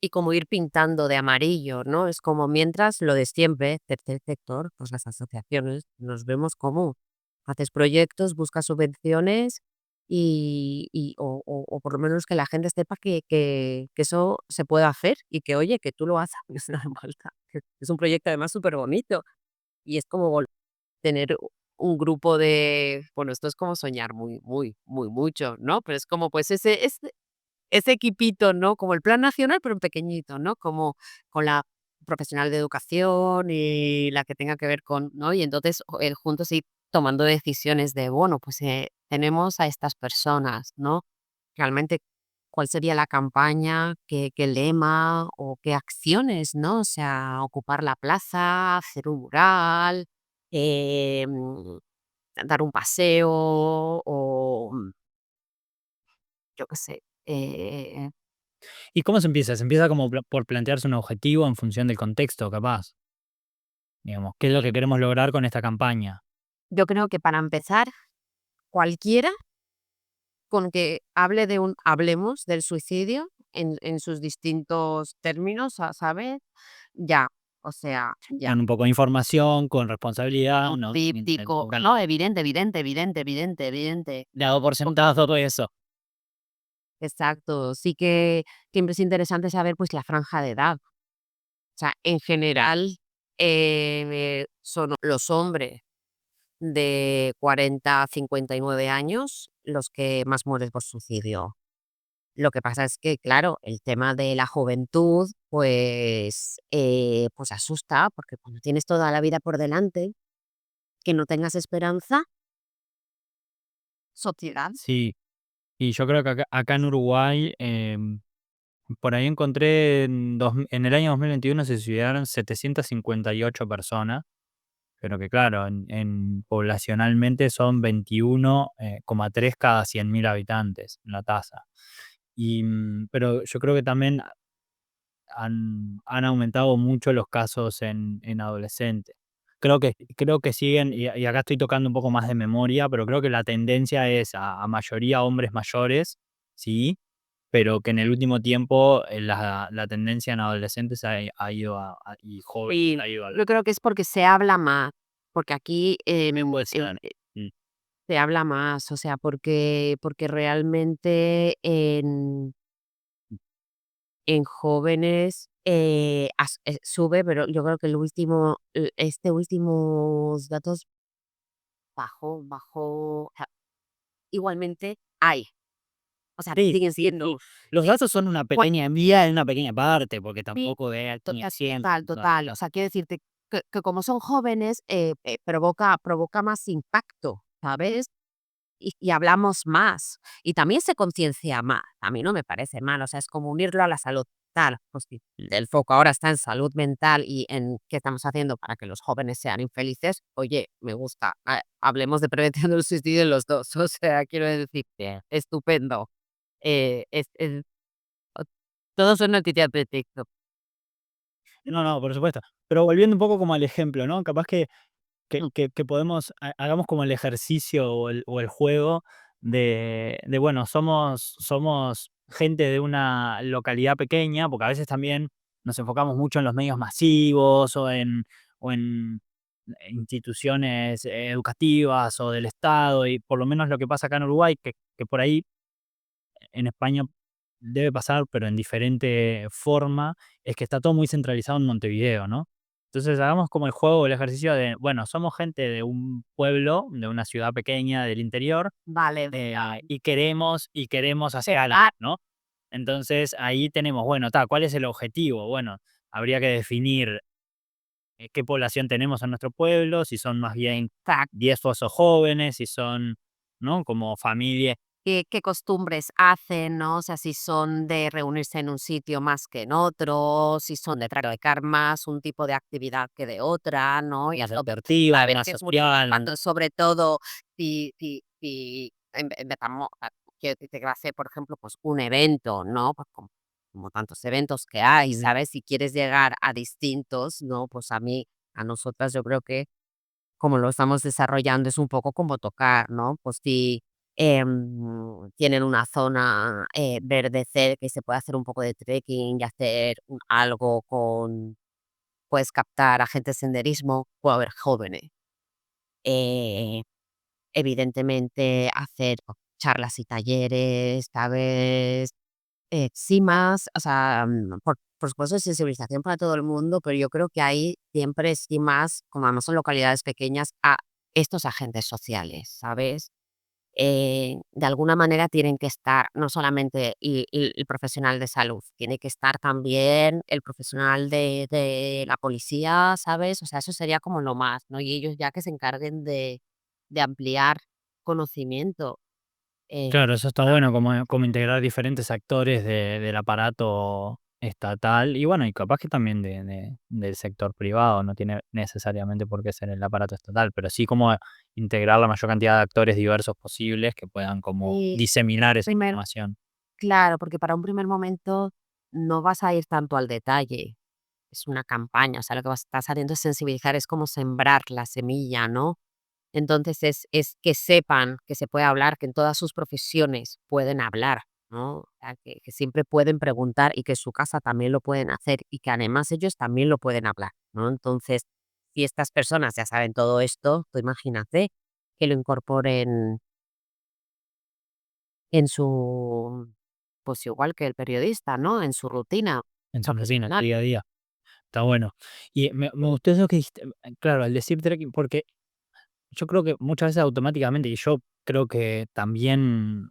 Y como ir pintando de amarillo, ¿no? Es como mientras lo de siempre, tercer sector, pues las asociaciones, nos vemos como haces proyectos, buscas subvenciones o por lo menos que la gente sepa que eso se puede hacer y que, oye, que tú lo haces, no hace falta. Que es un proyecto además súper bonito y es como tener un grupo de, bueno, esto es como soñar muy, muy, muy mucho, ¿no? Pero es como pues ese equipito, ¿no? Como el plan nacional, pero en pequeñito, ¿no? Como con la profesional de educación y la que tenga que ver con, ¿no? Y entonces, juntos ir tomando decisiones de, bueno, pues, tenemos a estas personas, ¿no? Realmente, ¿cuál sería la campaña? ¿Qué lema o qué acciones, no? O sea, ocupar la plaza, hacer un mural, dar un paseo o, yo qué sé, ¿Y cómo se empieza? Se empieza como por plantearse un objetivo en función del contexto, capaz. Digamos, ¿qué es lo que queremos lograr con esta campaña? yo creo que para empezar, cualquiera con que hable hablemos del suicidio en sus distintos términos, ¿sabes? Ya, o sea, ya. Con un poco de información, con responsabilidad, Un no tríptico, no, evidente, evidente, evidente, evidente, evidente. dado por O sentado todo eso. exacto, sí que siempre es interesante saber, pues, la franja de edad. O sea, en general, son los hombres de 40 a 59 años los que más mueren por suicidio. Lo que pasa es que, claro, el tema de la juventud, pues asusta, porque cuando tienes toda la vida por delante, que no tengas esperanza, sociedad. Sí, y yo creo que acá en Uruguay, por ahí encontré en el año 2021 se suicidaron 758 personas, pero que claro, poblacionalmente son 21,3 cada 100.000 habitantes la tasa. Pero yo creo que también han aumentado mucho los casos en adolescentes. Creo que siguen, y acá estoy tocando un poco más de memoria, pero creo que la tendencia es a mayoría hombres mayores, sí, pero que en el último tiempo, la tendencia en adolescentes ha ido y jóvenes Y ha ido al yo creo que es porque se habla más, porque aquí, también puede ser. Mm. se habla más, o sea, porque realmente en jóvenes, sube, pero yo creo que este últimos datos bajó, o sea, igualmente hay, o sea, Sí, siguen sí, siendo. sí. Los datos son una Cua pequeña envía en una pequeña parte, porque Sí, tampoco es ni a 100 total, total. O sea, quiero decirte que como son jóvenes, provoca más impacto, ¿sabes? Y hablamos más, y también se conciencia más. A mí no me parece mal, o sea, es como unirlo a la salud mental. Pues si el foco ahora está en salud mental y en qué estamos haciendo para que los jóvenes sean infelices, oye, me gusta. Hablemos de prevención del suicidio en los 2. O sea, quiero decirte, estupendo. Es Todo son noticias de TikTok. No, no, por supuesto. Pero volviendo un poco como al ejemplo, ¿no? Capaz que podemos hagamos como el ejercicio o el juego bueno, somos gente de una localidad pequeña, porque a veces también nos enfocamos mucho en los medios masivos o en instituciones educativas o del Estado, y por lo menos lo que pasa acá en Uruguay, que por ahí en España debe pasar, pero en diferente forma, es que está todo muy centralizado en Montevideo, ¿no? Entonces, hagamos como el juego, el ejercicio de, bueno, somos gente de un pueblo, de una ciudad pequeña del interior, Vale. y queremos hacer algo, Ah, ¿no? Entonces, ahí tenemos, bueno, ¿cuál es el objetivo? Bueno, habría que definir qué población tenemos en nuestro pueblo, si son más bien exacto. 10 fosos jóvenes, si son, ¿no? Como familia. ¿Qué costumbres hacen, no? O sea, si son de reunirse en un sitio más que en otro, si son de practicar más un tipo de actividad que de otra, ¿no? Y hacerlo Asertiva, a ver, no si es muy social. cuando sobre todo si empezamos quiero decirte que va a ser, por ejemplo, pues un evento, ¿no? Pues como tantos eventos que hay, ¿sabes? Si quieres llegar a distintos, ¿no? Pues a nosotras yo creo que como lo estamos desarrollando, es un poco como tocar, ¿no? Pues si, tienen una zona, verde cerca y se puede hacer un poco de trekking y hacer algo puedes captar a gente de senderismo, puede haber jóvenes. Eh, Evidentemente hacer charlas y talleres, ¿sabes? Sí, más, o sea, por supuesto, sensibilización para todo el mundo, pero yo creo que ahí siempre sí más, como además son localidades pequeñas, a estos agentes sociales, ¿sabes? De alguna manera tienen que estar no solamente el profesional de salud, tiene que estar también el profesional de la policía, ¿sabes? O sea, eso sería como lo más, ¿no? Y ellos ya que se encarguen de ampliar conocimiento. eh, Claro, eso está bueno, como integrar diferentes actores del aparato estatal y bueno, y capaz que también del sector privado, no tiene necesariamente por qué ser el aparato estatal, pero sí como integrar la mayor cantidad de actores diversos posibles que puedan como y diseminar esa primero información. Claro, porque para un primer momento no vas a ir tanto al detalle, es una campaña, o sea, lo que estás haciendo es sensibilizar, es como sembrar la semilla, ¿no? Entonces es que sepan que se puede hablar, que en todas sus profesiones pueden hablar, ¿no? O sea, que siempre pueden preguntar y que en su casa también lo pueden hacer y que además ellos también lo pueden hablar, ¿no? Entonces, si estas personas ya saben todo esto, tú imagínate que lo incorporen en su pues igual que el periodista, ¿no? En su rutina En su rutina, profesional. día a día. Está bueno. Y me gustó eso que dijiste, claro, al decir trekking, porque yo creo que muchas veces automáticamente, y yo creo que también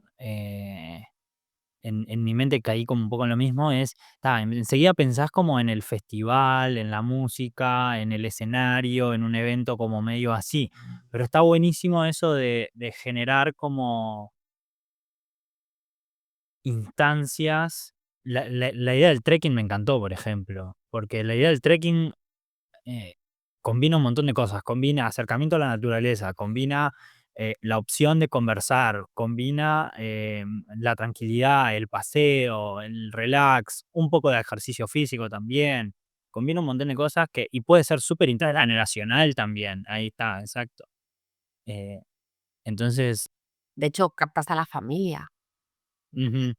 en mi mente caí como un poco en lo mismo, es, enseguida pensás como en el festival, en la música, en el escenario, en un evento como medio así, pero está buenísimo eso de generar como instancias. La idea del trekking me encantó, por ejemplo, porque la idea del trekking eh, combina un montón de cosas, combina acercamiento a la naturaleza, combina la opción de conversar, combina la tranquilidad, el paseo, el relax, un poco de ejercicio físico también, combina un montón de cosas y puede ser súper intergeneracional también, ahí está, exacto. Eh, entonces, De hecho, captas a la familia. ujú,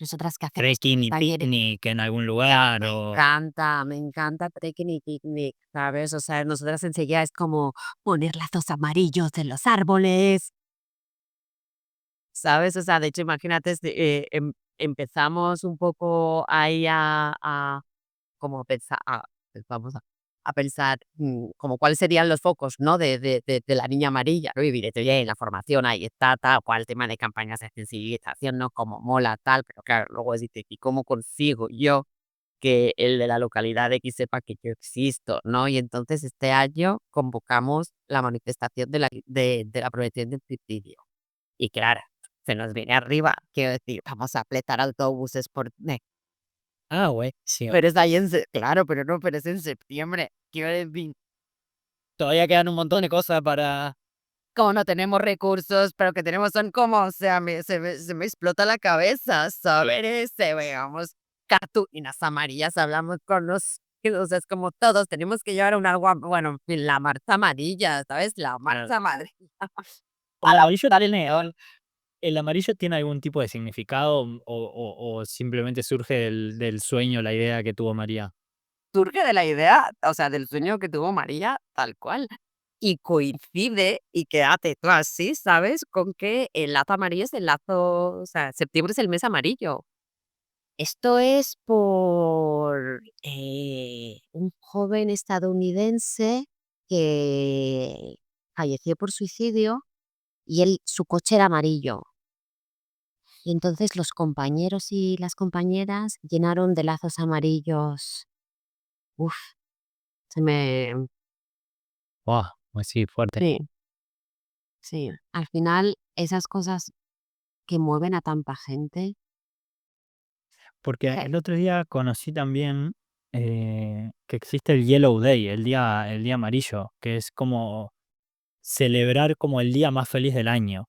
Nosotras que hacemos trekking y talleres. picnic en algún lugar Me encanta trekking y picnic, ¿sabes? O sea, nosotras enseguida es como poner lazos amarillos en los árboles, ¿sabes? O sea, de hecho, imagínate, empezamos un poco ahí a como pensar, pues vamos a pensar como cuáles serían los focos, ¿no? De la niña amarilla, ¿no? Y diré, oye, la formación ahí está, tal, cual, tema de campañas de sensibilización, ¿no? Como mola, tal, pero claro, luego dices, ¿y cómo consigo yo que el de la localidad X sepa que yo existo, ¿no? Y entonces este año convocamos la manifestación de la prevención del suicidio. Y claro, se nos viene arriba, quiero decir, vamos a pletar autobuses por... güey, sí, pero es ahí claro, pero no, pero es en septiembre, quiero decir, todavía quedan un montón de cosas para... como no tenemos recursos, pero que tenemos son como, o sea, se me explota la cabeza, ¿sabes? Veamos cartulinas amarillas, hablamos con los o sea, es como todos tenemos que llevar un agua, bueno, en fin, la marcha amarilla, ¿sabes? La marcha amarilla. El A la amarillo punta del neón. ¿El amarillo tiene algún tipo de significado o simplemente surge del sueño, la idea que tuvo María? Surge de la idea, o sea, del sueño que tuvo María, tal cual. Y coincide, y quédate tú así, ¿sabes? Con que el lazo amarillo es el lazo, o sea, septiembre es el mes amarillo. Esto es por un joven estadounidense que falleció por suicidio y su coche era amarillo. Y entonces los compañeros y las compañeras llenaron de lazos amarillos. Uf, se me... Guau, pues sí, fuerte. Sí, sí. Al final, esas cosas que mueven a tanta gente. Porque eh, el otro día conocí también que existe el Yellow Day, el día amarillo, que es como celebrar como el día más feliz del año.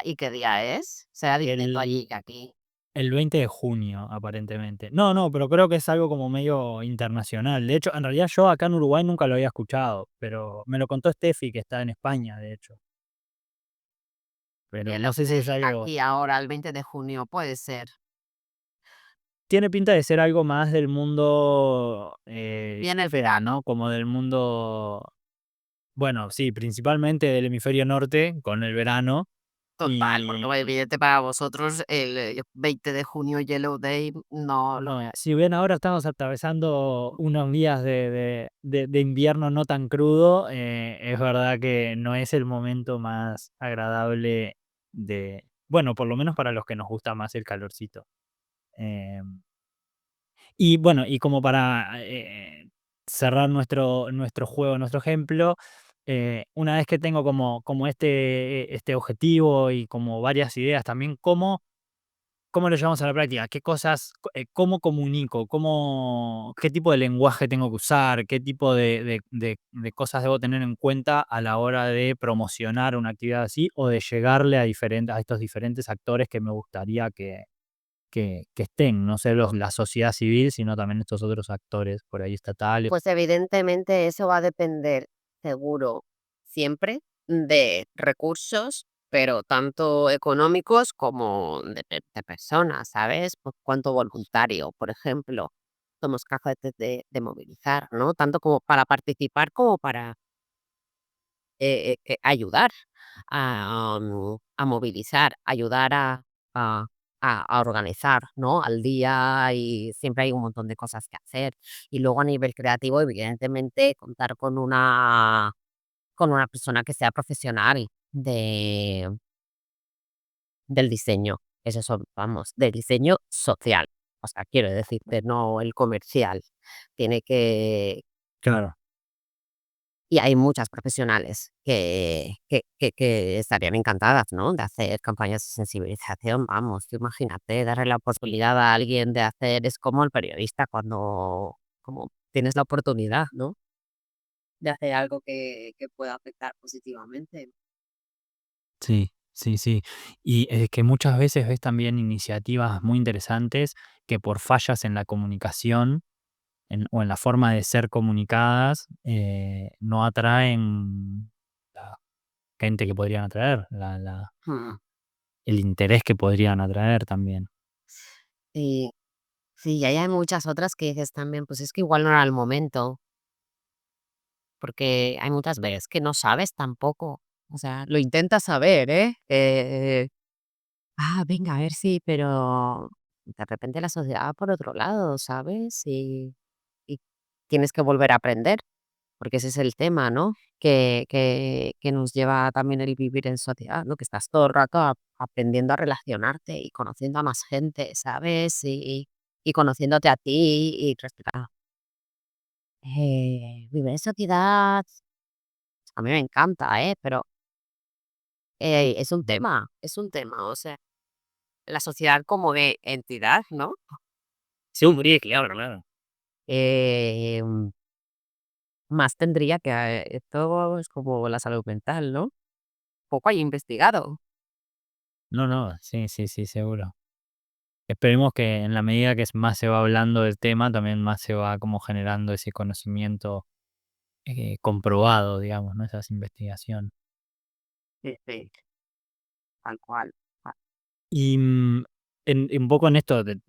¿Y qué día es? Será distinto El, allí que aquí. el 20 de junio, aparentemente. No, no, pero creo que es algo como medio internacional. De hecho, en realidad yo acá en Uruguay nunca lo había escuchado, pero me lo contó Steffi, que está en España, de hecho. Pero no Yellow sé si es Day, algo. aquí ahora, el 20 de junio, puede ser. Tiene pinta de ser algo más del mundo, Viene el verano, como del mundo, bueno, sí, principalmente del hemisferio norte, con el verano, total, porque y evidente para vosotros el 20 de junio, Yellow Day, no lo es. si bien ahora estamos atravesando unos días de invierno no tan crudo, es verdad que no es el momento más agradable bueno, por lo menos para los que nos gusta más el calorcito. Y bueno, y como para, cerrar nuestro juego, nuestro ejemplo, una vez que tengo como este objetivo y como varias ideas también, ¿cómo lo llevamos a la práctica? ¿Qué cosas, cómo comunico? ¿Qué tipo de lenguaje tengo que usar? ¿Qué tipo de cosas debo tener en cuenta a la hora de promocionar una actividad así o de llegarle a estos diferentes actores que me gustaría que estén, no solo la sociedad civil, sino también estos otros actores por ahí estatales? Pues evidentemente eso va a depender, seguro, siempre de recursos, pero tanto económicos como de personas, ¿sabes? Pues cuánto voluntario, por ejemplo, somos capaces de movilizar, ¿no? Tanto como para participar como para ayudar a movilizar, ayudar a, a organizar, ¿no? Al día y siempre hay un montón de cosas que hacer. Y luego a nivel creativo, evidentemente, contar con una persona que sea profesional del diseño. Es eso, vamos, de diseño social. O sea, quiero decirte, no el comercial. Tiene que Claro. y hay muchas profesionales que estarían encantadas, ¿no?, de hacer campañas de sensibilización. Vamos, tú imagínate, darle la posibilidad a alguien de hacer es como el periodista cuando como tienes la oportunidad, ¿no?, de hacer algo que pueda afectar positivamente. Sí, sí, sí. Y, que muchas veces ves también iniciativas muy interesantes que por fallas en la comunicación, o en la forma de ser comunicadas, no atraen la gente que podrían atraer, Mm. el interés que podrían atraer también. Sí, sí, y ahí hay muchas otras que dices también, pues es que igual no era el momento, porque hay muchas veces que no sabes tampoco. O sea, lo intentas saber, ¿eh? Venga, a ver si, pero de repente la sociedad va por otro lado, ¿sabes? Y tienes que volver a aprender, porque ese es el tema, ¿no? Que nos lleva también el vivir en sociedad, ¿no? Que estás todo el rato aprendiendo a relacionarte y conociendo a más gente, ¿sabes? Y conociéndote a ti y respetando. Vivir en sociedad, a mí me encanta, ¿eh? Pero es un tema, o sea, la sociedad como de entidad, ¿no? Sí, hombre, claro, claro. Em, Más tendría que, esto es como la salud mental, ¿no? Poco hay investigado. No, no, sí, sí, sí, seguro. Esperemos que en la medida que más se va hablando del tema, también más se va como generando ese conocimiento, comprobado, digamos, ¿no? Esas investigación. Sí, sí, tal cual. Y, en un poco en esto de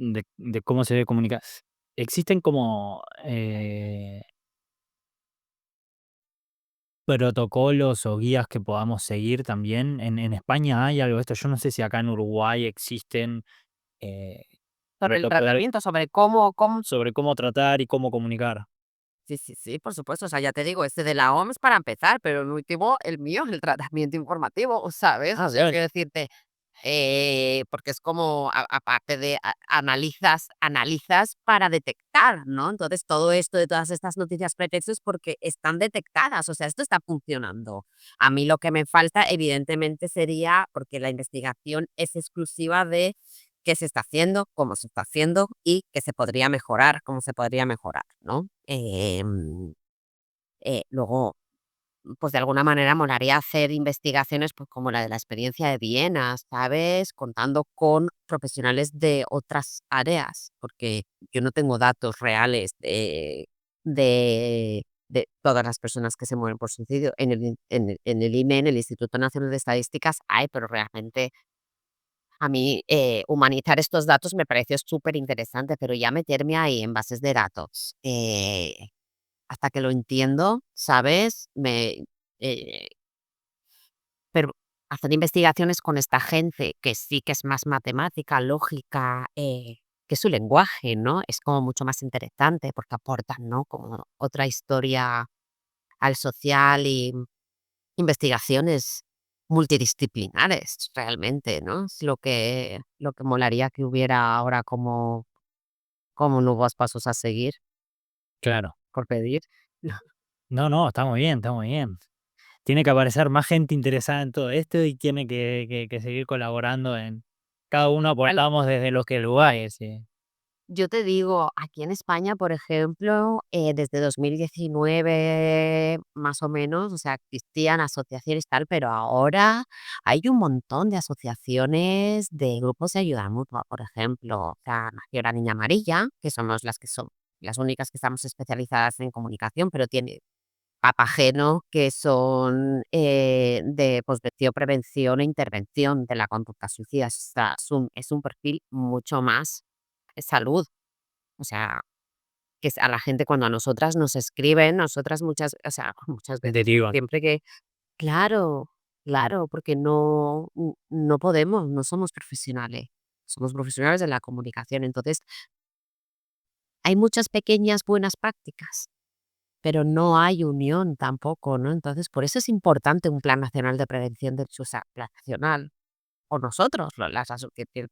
cómo se debe comunicar, ¿existen como, protocolos o guías que podamos seguir también? ¿En España hay algo de esto? Yo no sé si acá en Uruguay existen, eh, Sobre el protocolos tratamiento, sobre cómo sobre cómo tratar y cómo comunicar. sí, sí, sí, por supuesto. O sea, ya te digo, este de la OMS para empezar, pero el último, el mío, el tratamiento informativo, ¿sabes? O Ah, sea, sí. quiero decirte, porque es como, aparte de analizas para detectar, ¿no? Entonces, todo esto de todas estas noticias pretextos porque están detectadas, o sea, esto está funcionando. A mí lo que me falta, evidentemente, sería, porque la investigación es exclusiva de qué se está haciendo, cómo se está haciendo y qué se podría mejorar, cómo se podría mejorar, ¿no? Luego, pues de alguna manera molaría hacer investigaciones, pues como la de la experiencia de Viena, ¿sabes? Contando con profesionales de otras áreas, porque yo no tengo datos reales de todas las personas que se mueren por suicidio. En el INE, en el Instituto Nacional de Estadísticas, hay, pero realmente a mí humanizar estos datos me parece súper interesante, pero ya meterme ahí en bases de datos, hasta que lo entiendo, ¿sabes? Eh, pero hacer investigaciones con esta gente que sí que es más matemática, lógica, que su lenguaje, ¿no? Es como mucho más interesante porque aportan, ¿no? Como otra historia al social y investigaciones multidisciplinares realmente, ¿no? Es lo que molaría que hubiera ahora como nuevos pasos a seguir Claro. por pedir. No, no, está muy bien, está muy bien. Tiene que aparecer más gente interesada en todo esto y tiene que seguir colaborando en cada uno Al aportamos desde los que lugares, sí. Yo te digo, aquí en España, por ejemplo, desde 2019 más o menos, o sea, existían asociaciones tal, pero ahora hay un montón de asociaciones de grupos de ayuda mutua, por ejemplo. O sea, nació la Niña Amarilla, que somos las que son las únicas que estamos especializadas en comunicación, pero tiene Papageno, que son de posvención, prevención e intervención de la conducta suicida. O sea, es un perfil mucho más salud. O sea, que a la gente cuando a nosotras nos escriben, nosotras muchas, o sea, muchas veces, Derivan. siempre que claro, claro, porque no podemos, no somos profesionales de la comunicación. Entonces, hay muchas pequeñas buenas prácticas, pero no hay unión tampoco, ¿no? Entonces, por eso es importante un plan nacional de prevención del suicidio, plan nacional. o nosotros,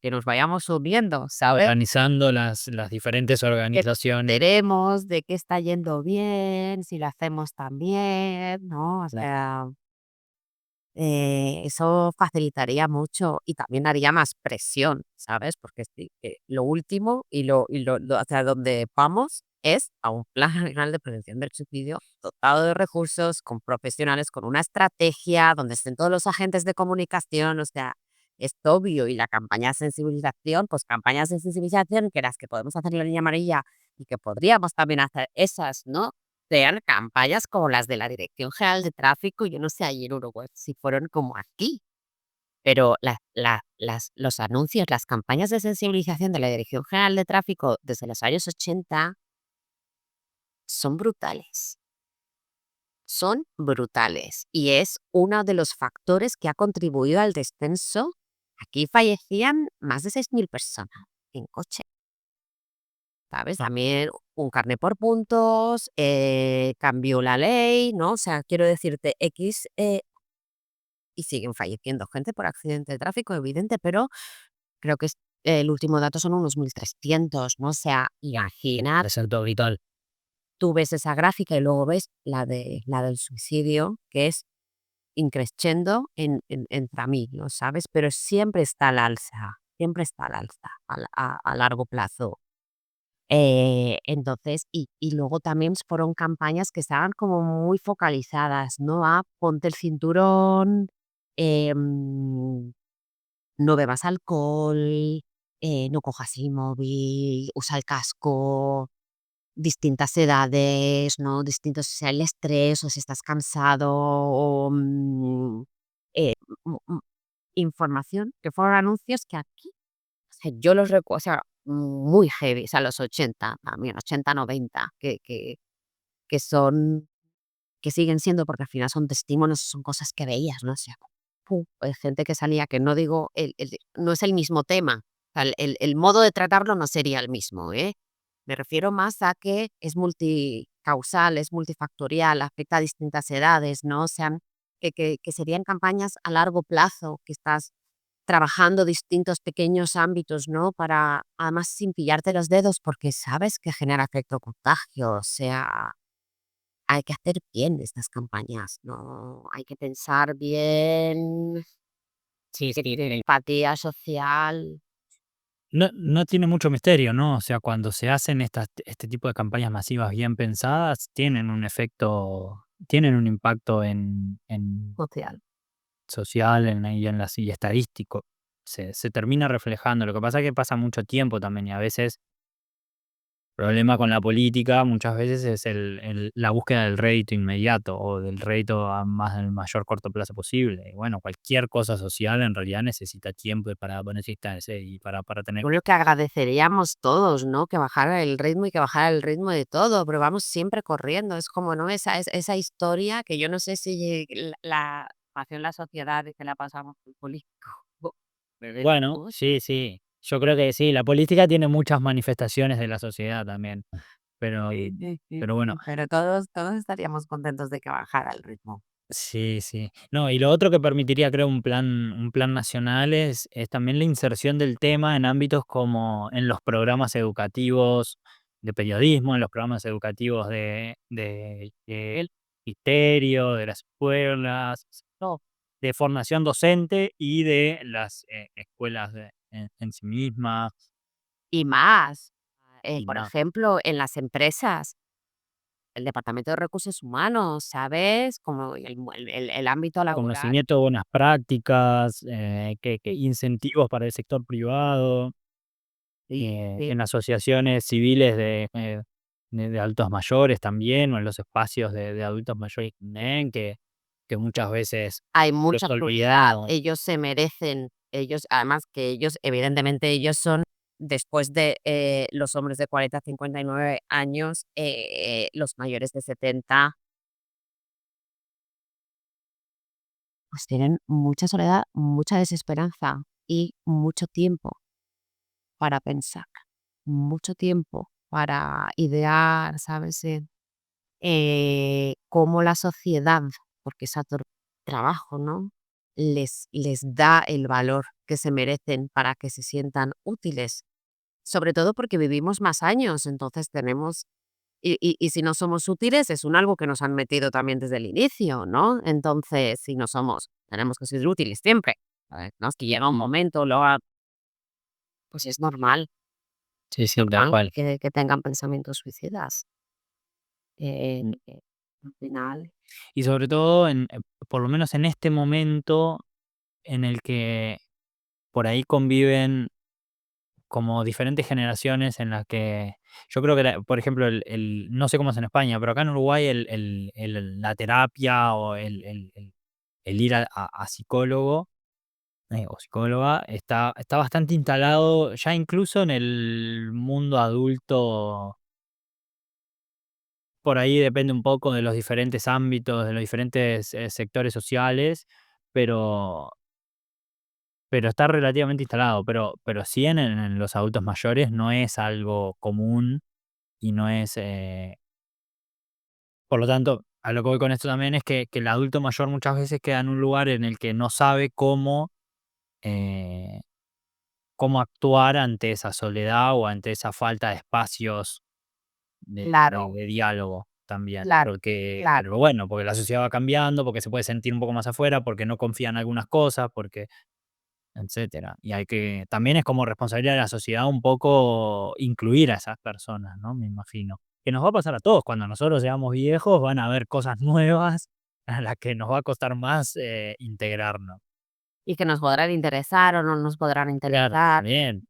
que nos vayamos uniendo, ¿sabes? Organizando las diferentes Que organizaciones. enteremos de qué está yendo bien, si lo hacemos tan bien, ¿no? O sea, eso facilitaría mucho y también haría más presión, ¿sabes? Porque sí, lo último y hacia donde vamos es a un plan nacional de prevención del suicidio dotado de recursos, con profesionales, con una estrategia donde estén todos los agentes de comunicación, o sea, es obvio. Y la campaña de sensibilización, pues campañas de sensibilización que las que podemos hacer en la línea amarilla y que podríamos también hacer esas, ¿no? Sean campañas como las de la Dirección General de Tráfico, yo no sé allí en Uruguay si fueron como aquí, pero los anuncios, las campañas de sensibilización de la Dirección General de Tráfico desde los años 80 son brutales, son brutales. Y es uno de los factores que ha contribuido al descenso. Aquí fallecían más de 6.000 personas en coche. ¿Sabes? También un carné por puntos, cambió la ley, ¿no? O sea, quiero decirte, y siguen falleciendo gente por accidente de tráfico, evidente, pero creo que el último dato son unos 1.300, ¿no? O sea, imagina, Desierto vital. tú ves esa gráfica y luego ves la del suicidio, que es increciendo en familia, ¿sabes? Pero siempre está al alza a largo plazo. Entonces, y luego también fueron campañas que estaban como muy focalizadas, ¿no? A ponte el cinturón, no bebas alcohol, no cojas el móvil, usa el casco, distintas edades, ¿no? Distintos, o sea, el estrés, o si estás cansado, o eh, mm, mm, información, que fueron anuncios que aquí, o sea, yo los recuerdo, o sea, muy heavy, o sea, los 80 también, 80 90 que son, que siguen siendo, porque al final son testimonios, son cosas que veías, ¿no? O sea, gente que salía, que no digo, no es el mismo tema, o sea, el modo de tratarlo no sería el mismo, ¿eh? Me refiero más a que es multicausal, es multifactorial, afecta a distintas edades, ¿no? O sea, que serían campañas a largo plazo, que estás trabajando distintos pequeños ámbitos, ¿no? Para, además, sin pillarte los dedos, porque sabes que genera efecto contagio. O sea, hay que hacer bien estas campañas, ¿no? Hay que pensar bien, sí, sí, empatía social. No tiene mucho misterio, ¿no? O sea, cuando se hacen este tipo de campañas masivas bien pensadas, tienen un efecto, tienen un impacto en Social. social y estadístico. Se termina reflejando. Lo que pasa es que pasa mucho tiempo también y a veces problema con la política muchas veces es la búsqueda del rédito inmediato o del rédito a más el mayor corto plazo posible. Y bueno, cualquier cosa social en realidad necesita tiempo para necesitarse y para tener. Yo creo que agradeceríamos todos, ¿no? Que bajara el ritmo y que bajara el ritmo de todo, pero vamos siempre corriendo. Es como, ¿no? Esa historia que yo no sé si la nació en la sociedad y que la pasamos por político. Bueno, Veremos. sí, sí. Yo creo que sí, la política tiene muchas manifestaciones de la sociedad también, pero Sí, sí, sí, pero bueno. sí, pero todos estaríamos contentos de que bajara el ritmo. Sí, sí. No, y lo otro que permitiría, creo, un plan nacional es también la inserción del tema en ámbitos como en los programas educativos de periodismo, en los programas educativos de el magisterio, de las escuelas, no, de formación docente y de las escuelas en sí mismas Y más, y por más. ejemplo, en las empresas, el Departamento de Recursos Humanos, ¿sabes? Como el ámbito laboral. Conocimiento de buenas prácticas, que incentivos para el sector privado. Sí, sí. En asociaciones civiles de adultos mayores también, o en los espacios de adultos mayores también, que muchas veces Hay los mucha prioridad. olvidamos. Ellos se merecen, además que ellos, evidentemente, ellos son, después de los hombres de 40 a 59 años, los mayores de 70, pues tienen mucha soledad, mucha desesperanza y mucho tiempo para pensar, mucho tiempo para idear, ¿sabes? Cómo la sociedad, porque es trabajo, ¿no? les da el valor que se merecen para que se sientan útiles. Sobre todo porque vivimos más años, entonces tenemos y si no somos útiles es un algo que nos han metido también desde el inicio, ¿no? Entonces, si no somos, tenemos que ser útiles siempre. ¿No? Es que llega un momento, luego, pues es Sí, sí, tal normal cual. que tengan pensamientos suicidas. Al final, Y sobre todo por lo menos en este momento en el que por ahí conviven como diferentes generaciones en las que yo creo que, por ejemplo, no sé cómo es en España, pero acá en Uruguay la terapia o el ir a psicólogo o psicóloga está bastante instalado ya incluso en el mundo adulto. Por ahí depende un poco de los diferentes ámbitos, de los diferentes sectores sociales, pero está relativamente instalado, pero sí en los adultos mayores no es algo común y no es, por lo tanto, a lo que voy con esto también es que el adulto mayor muchas veces queda en un lugar en el que no sabe eh, cómo actuar ante esa soledad o ante esa falta de espacios claro, de diálogo también, claro, porque claro. pero bueno, porque la sociedad va cambiando, porque se puede sentir un poco más afuera, porque no confía en algunas cosas, porque etcétera. Y hay que también es como responsabilidad de la sociedad un poco incluir a esas personas, ¿no? Me imagino. Que nos va a pasar a todos, cuando nosotros seamos viejos van a haber cosas nuevas a las que nos va a costar más, integrarnos. Y que nos podrán interesar o no nos podrán Claro, interesar. también.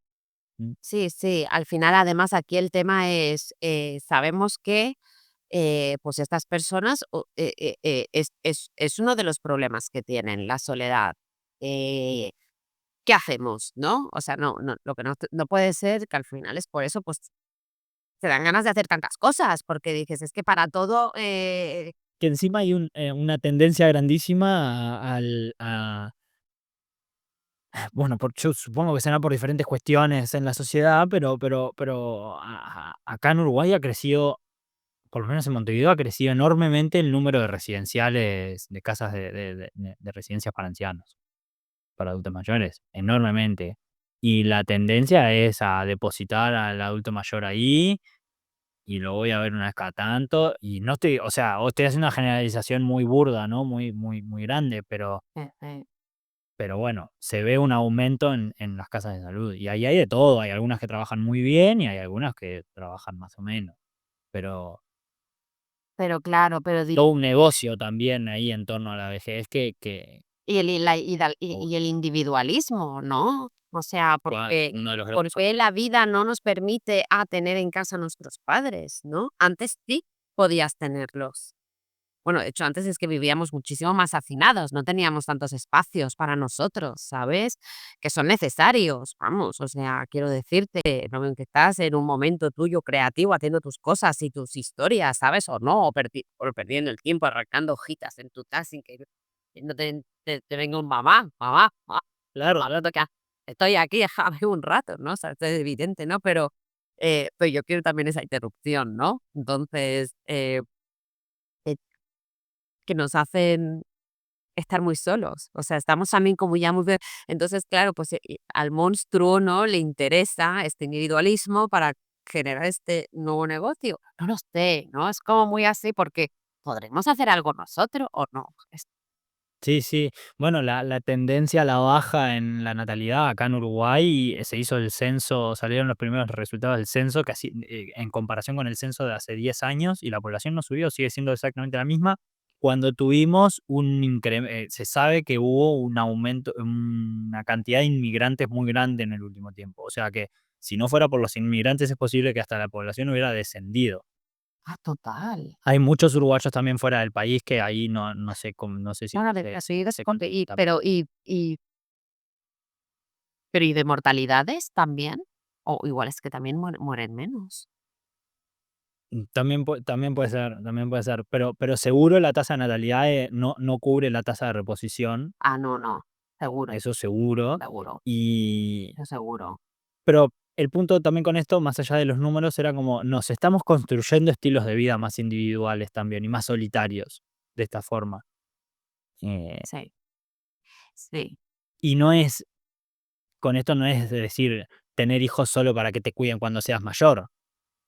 Mm, Sí, sí, al final, además, aquí el tema es, sabemos que, pues, estas personas es uno de los problemas que tienen, la soledad. Eh, ¿Qué hacemos, no? O sea, no, lo que no puede ser que al final es por eso, pues, te dan ganas de hacer tantas cosas, porque dices: "Es que para todo, que encima hay una tendencia grandísima bueno, yo supongo que será por diferentes cuestiones en la sociedad, pero acá en Uruguay ha crecido, por lo menos en Montevideo, ha crecido enormemente el número de residenciales, de casas de residencias para ancianos, para adultos mayores, enormemente. Y la tendencia es a depositar al adulto mayor ahí, y lo voy a ver una vez cada tanto, y no estoy, o sea, o estoy haciendo una generalización muy burda, ¿no? Muy grande, eh, eh". pero bueno, se ve un aumento en las casas de salud. Y ahí hay de todo, hay algunas que trabajan muy bien y hay algunas que trabajan más o menos. Pero Pero claro, pero todo un negocio también ahí en torno a la vejez que y el y la y dal o y el individualismo, ¿no? O sea, uno de los ¿por grandes. qué la vida no nos permite tener en casa a nuestros padres, no? Antes sí podías tenerlos. Bueno, de hecho, antes es que vivíamos muchísimo más hacinados, no teníamos tantos espacios para nosotros, ¿sabes? Que son necesarios, vamos, o sea, quiero decirte, no que estás en un momento tuyo creativo haciendo tus cosas y tus historias, ¿sabes? O no, o perdiendo el tiempo arrancando hojitas en tu taza sin que no te venga un mamá, mamá, mamá, Claro, mamá, no toca, estoy aquí, déjame un rato, ¿no? O sea, esto es evidente, ¿no? Pero yo quiero también esa interrupción, ¿no? Entonces, eh, que nos hacen estar muy solos, o sea, estamos también como ya muy entonces, claro, pues, al monstruo, ¿no?, le interesa este individualismo para generar este nuevo negocio. No lo sé, ¿no? Es como muy así, porque, ¿podremos hacer algo nosotros o no? sí, sí. Bueno, la tendencia a la baja en la natalidad acá en Uruguay, se hizo el censo, salieron los primeros resultados del censo, que así, en comparación con el censo de hace 10 años, y la población no subió, sigue siendo exactamente la misma. Cuando tuvimos un incremento, se sabe que hubo un aumento, una cantidad de inmigrantes muy grande en el último tiempo. O sea que si no fuera por los inmigrantes es posible que hasta la población hubiera descendido. Total. Hay muchos uruguayos también fuera del país que ahí no sé cómo, no sé si No, no, de se así de se conte y cuenta. pero ¿y de mortalidades también? O igual es que también mueren menos. También puede ser, pero seguro la tasa de natalidad, no cubre la tasa de reposición, No, no, seguro, eso seguro. seguro, Y eso seguro. pero el punto también con esto, más allá de los números, era como nos estamos construyendo estilos de vida más individuales también y más solitarios de esta forma. Eh, Sí. Sí. Y no es con esto no es de decir tener hijos solo para que te cuiden cuando seas mayor,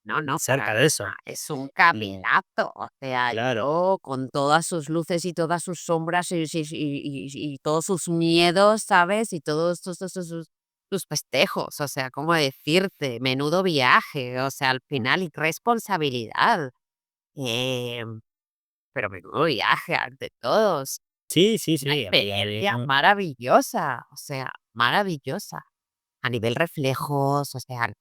No, no, para cerca de nada. eso. Es un caminazo. O sea, Claro. yo con todas sus luces y todas sus sombras y todos sus miedos, ¿sabes? Y todos sus festejos. O sea, ¿cómo decirte? Menudo viaje. O sea, al final, y responsabilidad. Em, pero menudo viaje ante todos. Sí, sí, Una sí, experiencia maravillosa. O sea, maravillosa. A nivel reflejos, o sea,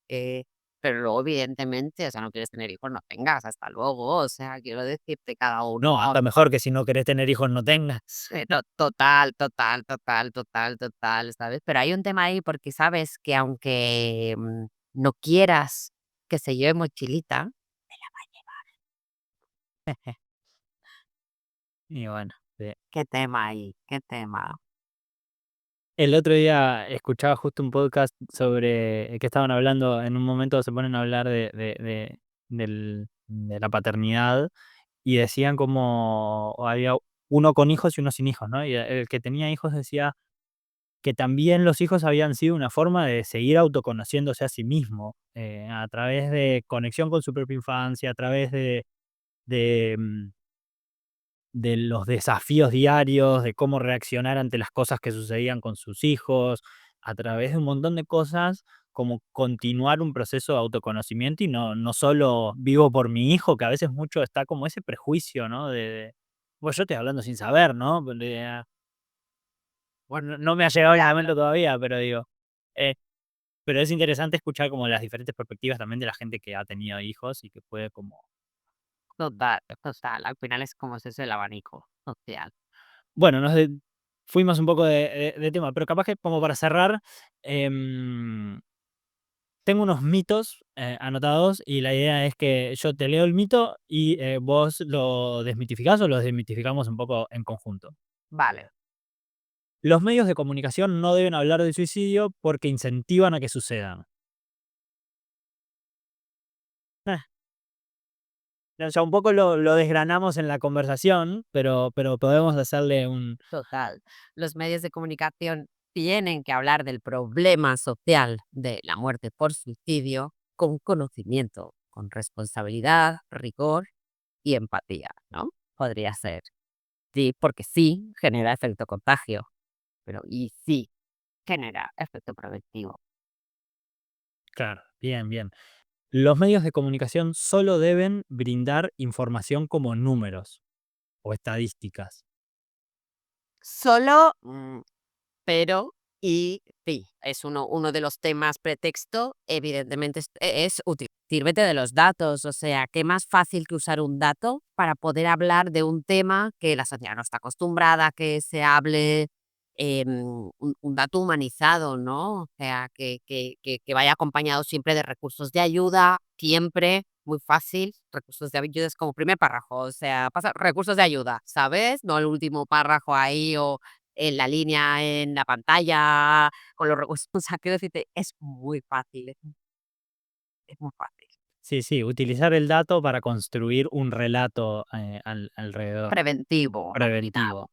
Eh, pero luego, evidentemente, o sea, no quieres tener hijos, no tengas, hasta luego. O sea, quiero decirte, cada uno. no, hasta mejor que si no querés tener hijos no tengas. Total, total, total, total, total, ¿sabes? Pero hay un tema ahí porque sabes que aunque no quieras que se lleve mochilita, Y bueno, sí. ¿qué tema ahí? ¿Qué tema? El otro día escuchaba justo un podcast sobre que estaban hablando, en un momento se ponen a hablar de la paternidad y decían como había uno con hijos y uno sin hijos, ¿no? Y el que tenía hijos decía que también los hijos habían sido una forma de seguir autoconociéndose a sí mismo, a través de conexión con su propia infancia, a través de, mm, de los desafíos diarios, de cómo reaccionar ante las cosas que sucedían con sus hijos, a través de un montón de cosas, como continuar un proceso de autoconocimiento y no solo vivo por mi hijo, que a veces mucho está como ese prejuicio, ¿no? Pues yo estoy hablando sin saber, ¿no? Bueno, no me ha llegado el momento todavía, pero digo, eh, pero es interesante escuchar como las diferentes perspectivas también de la gente que ha tenido hijos y que puede como Total, total. Al final es como es eso el abanico social. bueno, fuimos un poco de tema, pero capaz que como para cerrar, em, tengo unos mitos, anotados y la idea es que yo te leo el mito y, vos lo desmitificás o lo desmitificamos un poco en conjunto. Vale. Los medios de comunicación no deben hablar de suicidio porque incentivan a que sucedan. Eh, o sea, un poco lo desgranamos en la conversación, pero podemos hacerle un Total. Los medios de comunicación tienen que hablar del problema social de la muerte por suicidio con conocimiento, con responsabilidad, rigor y empatía, ¿no? Podría ser. Sí, porque sí genera efecto contagio, pero y sí genera efecto preventivo. claro, bien, bien. Los medios de comunicación solo deben brindar información como números o estadísticas. Solo, pero y sí, es uno de los temas pretexto, evidentemente, es útil. Sírvete de los datos, o sea, qué más fácil que usar un dato para poder hablar de un tema que la sociedad no está acostumbrada a que se hable, un dato humanizado, ¿no? O sea, que vaya acompañado siempre de recursos de ayuda, siempre, muy fácil, recursos de ayuda es como primer párrafo, o sea, pasa recursos de ayuda, ¿sabes? No el último párrafo ahí o en la línea en la pantalla, con los recursos, o sea, quiero decirte, es muy fácil, es muy fácil. Sí, sí, utilizar el dato para construir un relato, alrededor, Preventivo, al final. preventivo.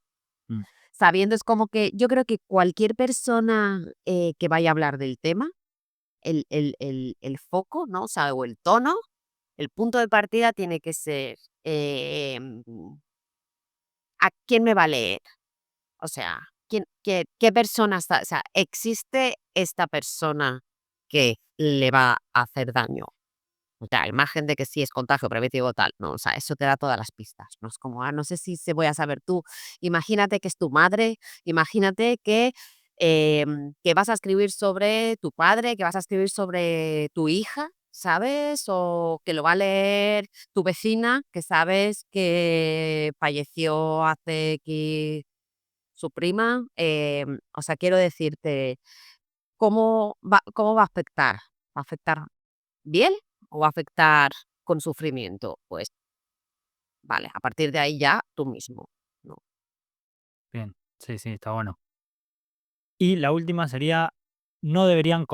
Mm, Sabiendo es como que yo creo que cualquier persona, que vaya a hablar del tema, el foco, ¿no? O sea, o el tono, el punto de partida tiene que ser, ¿a quién me va a leer? O sea, ¿qué persona está? O sea, ¿existe esta persona que le va a hacer daño? O sea, al margen de que sí es contagio preventivo o tal, no, o sea, eso te da todas las pistas, no es como, no sé si se voy a saber tú. Imagínate que es tu madre, imagínate que vas a escribir sobre tu padre, que vas a escribir sobre tu hija, ¿sabes? O que lo va a leer tu vecina, que sabes que falleció hace que su prima. O sea, quiero decirte, ¿cómo va a afectar? ¿Va a afectar bien o va a afectar con sufrimiento? Pues vale, a partir de ahí ya tú mismo, ¿no? bien, sí, sí, está bueno. Y la última sería, no deberían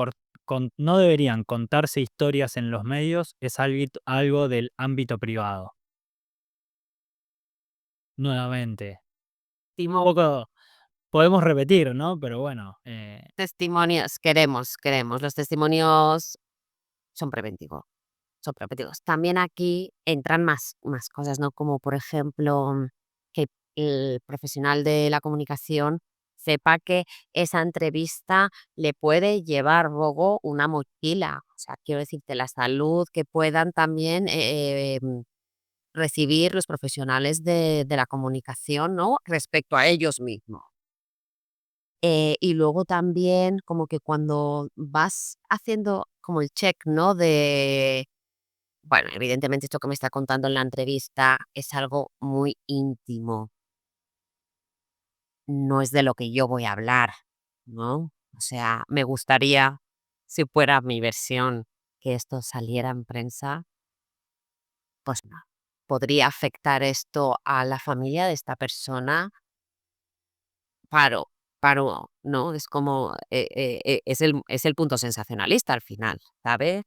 contarse historias en los medios, es algo del ámbito privado. Nuevamente. testimo poco podemos repetir, ¿no? Pero bueno, testimonios queremos. Los testimonios son preventivos, son preventivos. También aquí entran más cosas, ¿no? Como por ejemplo, que el profesional de la comunicación sepa que esa entrevista le puede llevar luego una mochila. O sea, quiero decirte, la salud que puedan también, recibir los profesionales de la comunicación, ¿no? Respecto a ellos mismos. Y luego también como que cuando vas haciendo como el check, ¿no? Bueno, evidentemente esto que me está contando en la entrevista es algo muy íntimo, no es de lo que yo voy a hablar, ¿no? O sea, me gustaría, si fuera mi versión, que esto saliera en prensa, pues no. ¿Podría afectar esto a la familia de esta persona? Paro, paro, ¿no? Es como, es el punto sensacionalista al final, ¿sabes?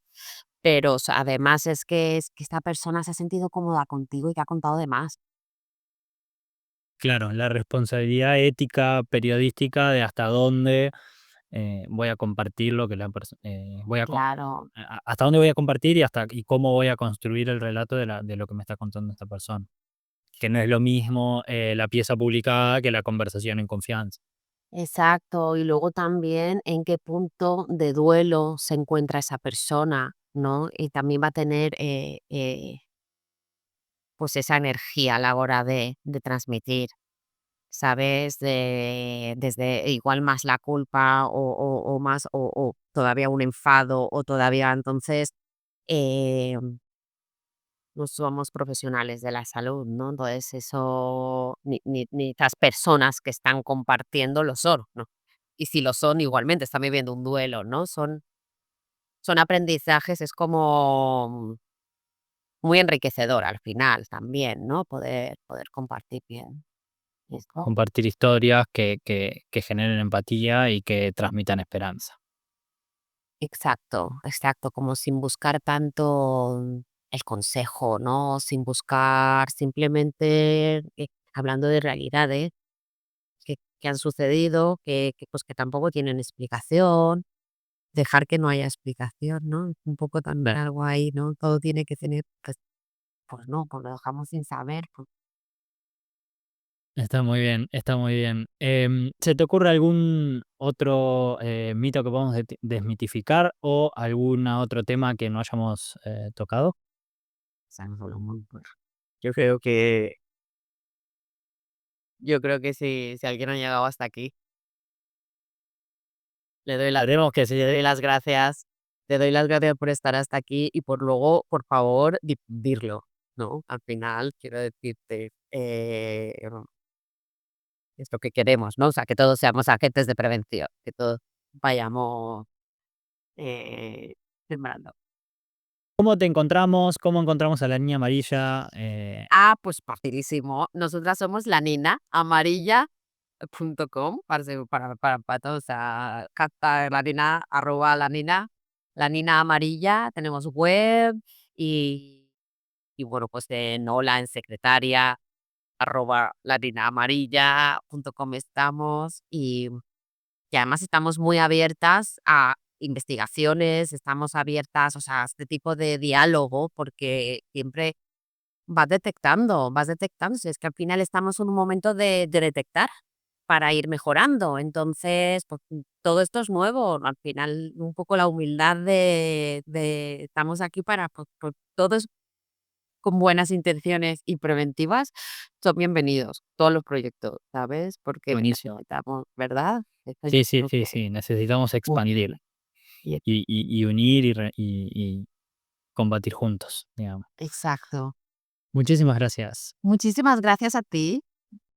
Pero, además es que esta persona se ha sentido cómoda contigo y que ha contado de más. claro, la responsabilidad ética, periodística de hasta dónde, voy a compartir lo que la persona voy a co Claro, hasta dónde voy a compartir y cómo voy a construir el relato de lo que me está contando esta persona. Que no es lo mismo, la pieza publicada que la conversación en confianza. exacto. Y luego también en qué punto de duelo se encuentra esa persona, ¿no? Y también va a tener, pues esa energía a la hora de transmitir, ¿sabes? Desde igual más la culpa o más o todavía un enfado o todavía entonces, no somos profesionales de la salud, ¿no? Entonces eso ni estas personas que están compartiendo lo son, ¿no? Y si lo son, igualmente están viviendo un duelo, ¿no? Son aprendizajes, es como muy enriquecedor al final también, ¿no? Poder compartir bien esto. Compartir historias que generen empatía y que transmitan esperanza. Exacto, exacto, como sin buscar tanto el consejo, ¿no? Sin buscar simplemente, hablando de realidades que han sucedido, pues, que tampoco tienen explicación, dejar que no haya explicación, ¿no? Un poco también algo ahí, ¿no? Todo tiene que tener, pues no, pues lo dejamos sin saber, pues. Está muy bien, está muy bien. ¿Se te ocurre algún otro, mito que podamos desmitificar o algún otro tema que no hayamos, tocado? Se nos habló muy bueno. Yo creo que yo creo que si alguien ha llegado hasta aquí, Esperemos que sí. le doy las gracias. Te doy las gracias por estar hasta aquí y por luego, por favor, difundirlo, ¿no? Al final, quiero decirte, es lo que queremos, ¿no? O sea, que todos seamos agentes de prevención, que todos vayamos, sembrando. ¿Cómo te encontramos? ¿Cómo encontramos a la niña amarilla? Pues facilísimo. Nosotras somos la nina amarilla.com para todo, o sea, hashtag la nina, arroba la nina amarilla, tenemos web y bueno, pues en hola, en secretaria, arroba larinaamarilla.com estamos y además estamos muy abiertas a investigaciones, estamos abiertas, o sea, a este tipo de diálogo, porque siempre vas detectando, si es que al final estamos en un momento de detectar para ir mejorando. Entonces, pues, todo esto es nuevo, al final un poco la humildad de estamos aquí para, pues, todos con buenas intenciones y preventivas son bienvenidos, todos los proyectos, ¿sabes? Porque Buenísimo. necesitamos, ¿verdad? Esto yo Sí, sí, creo sí, que sí, necesitamos expandir y y unir y combatir juntos, digamos. exacto. Muchísimas gracias. Muchísimas gracias a ti.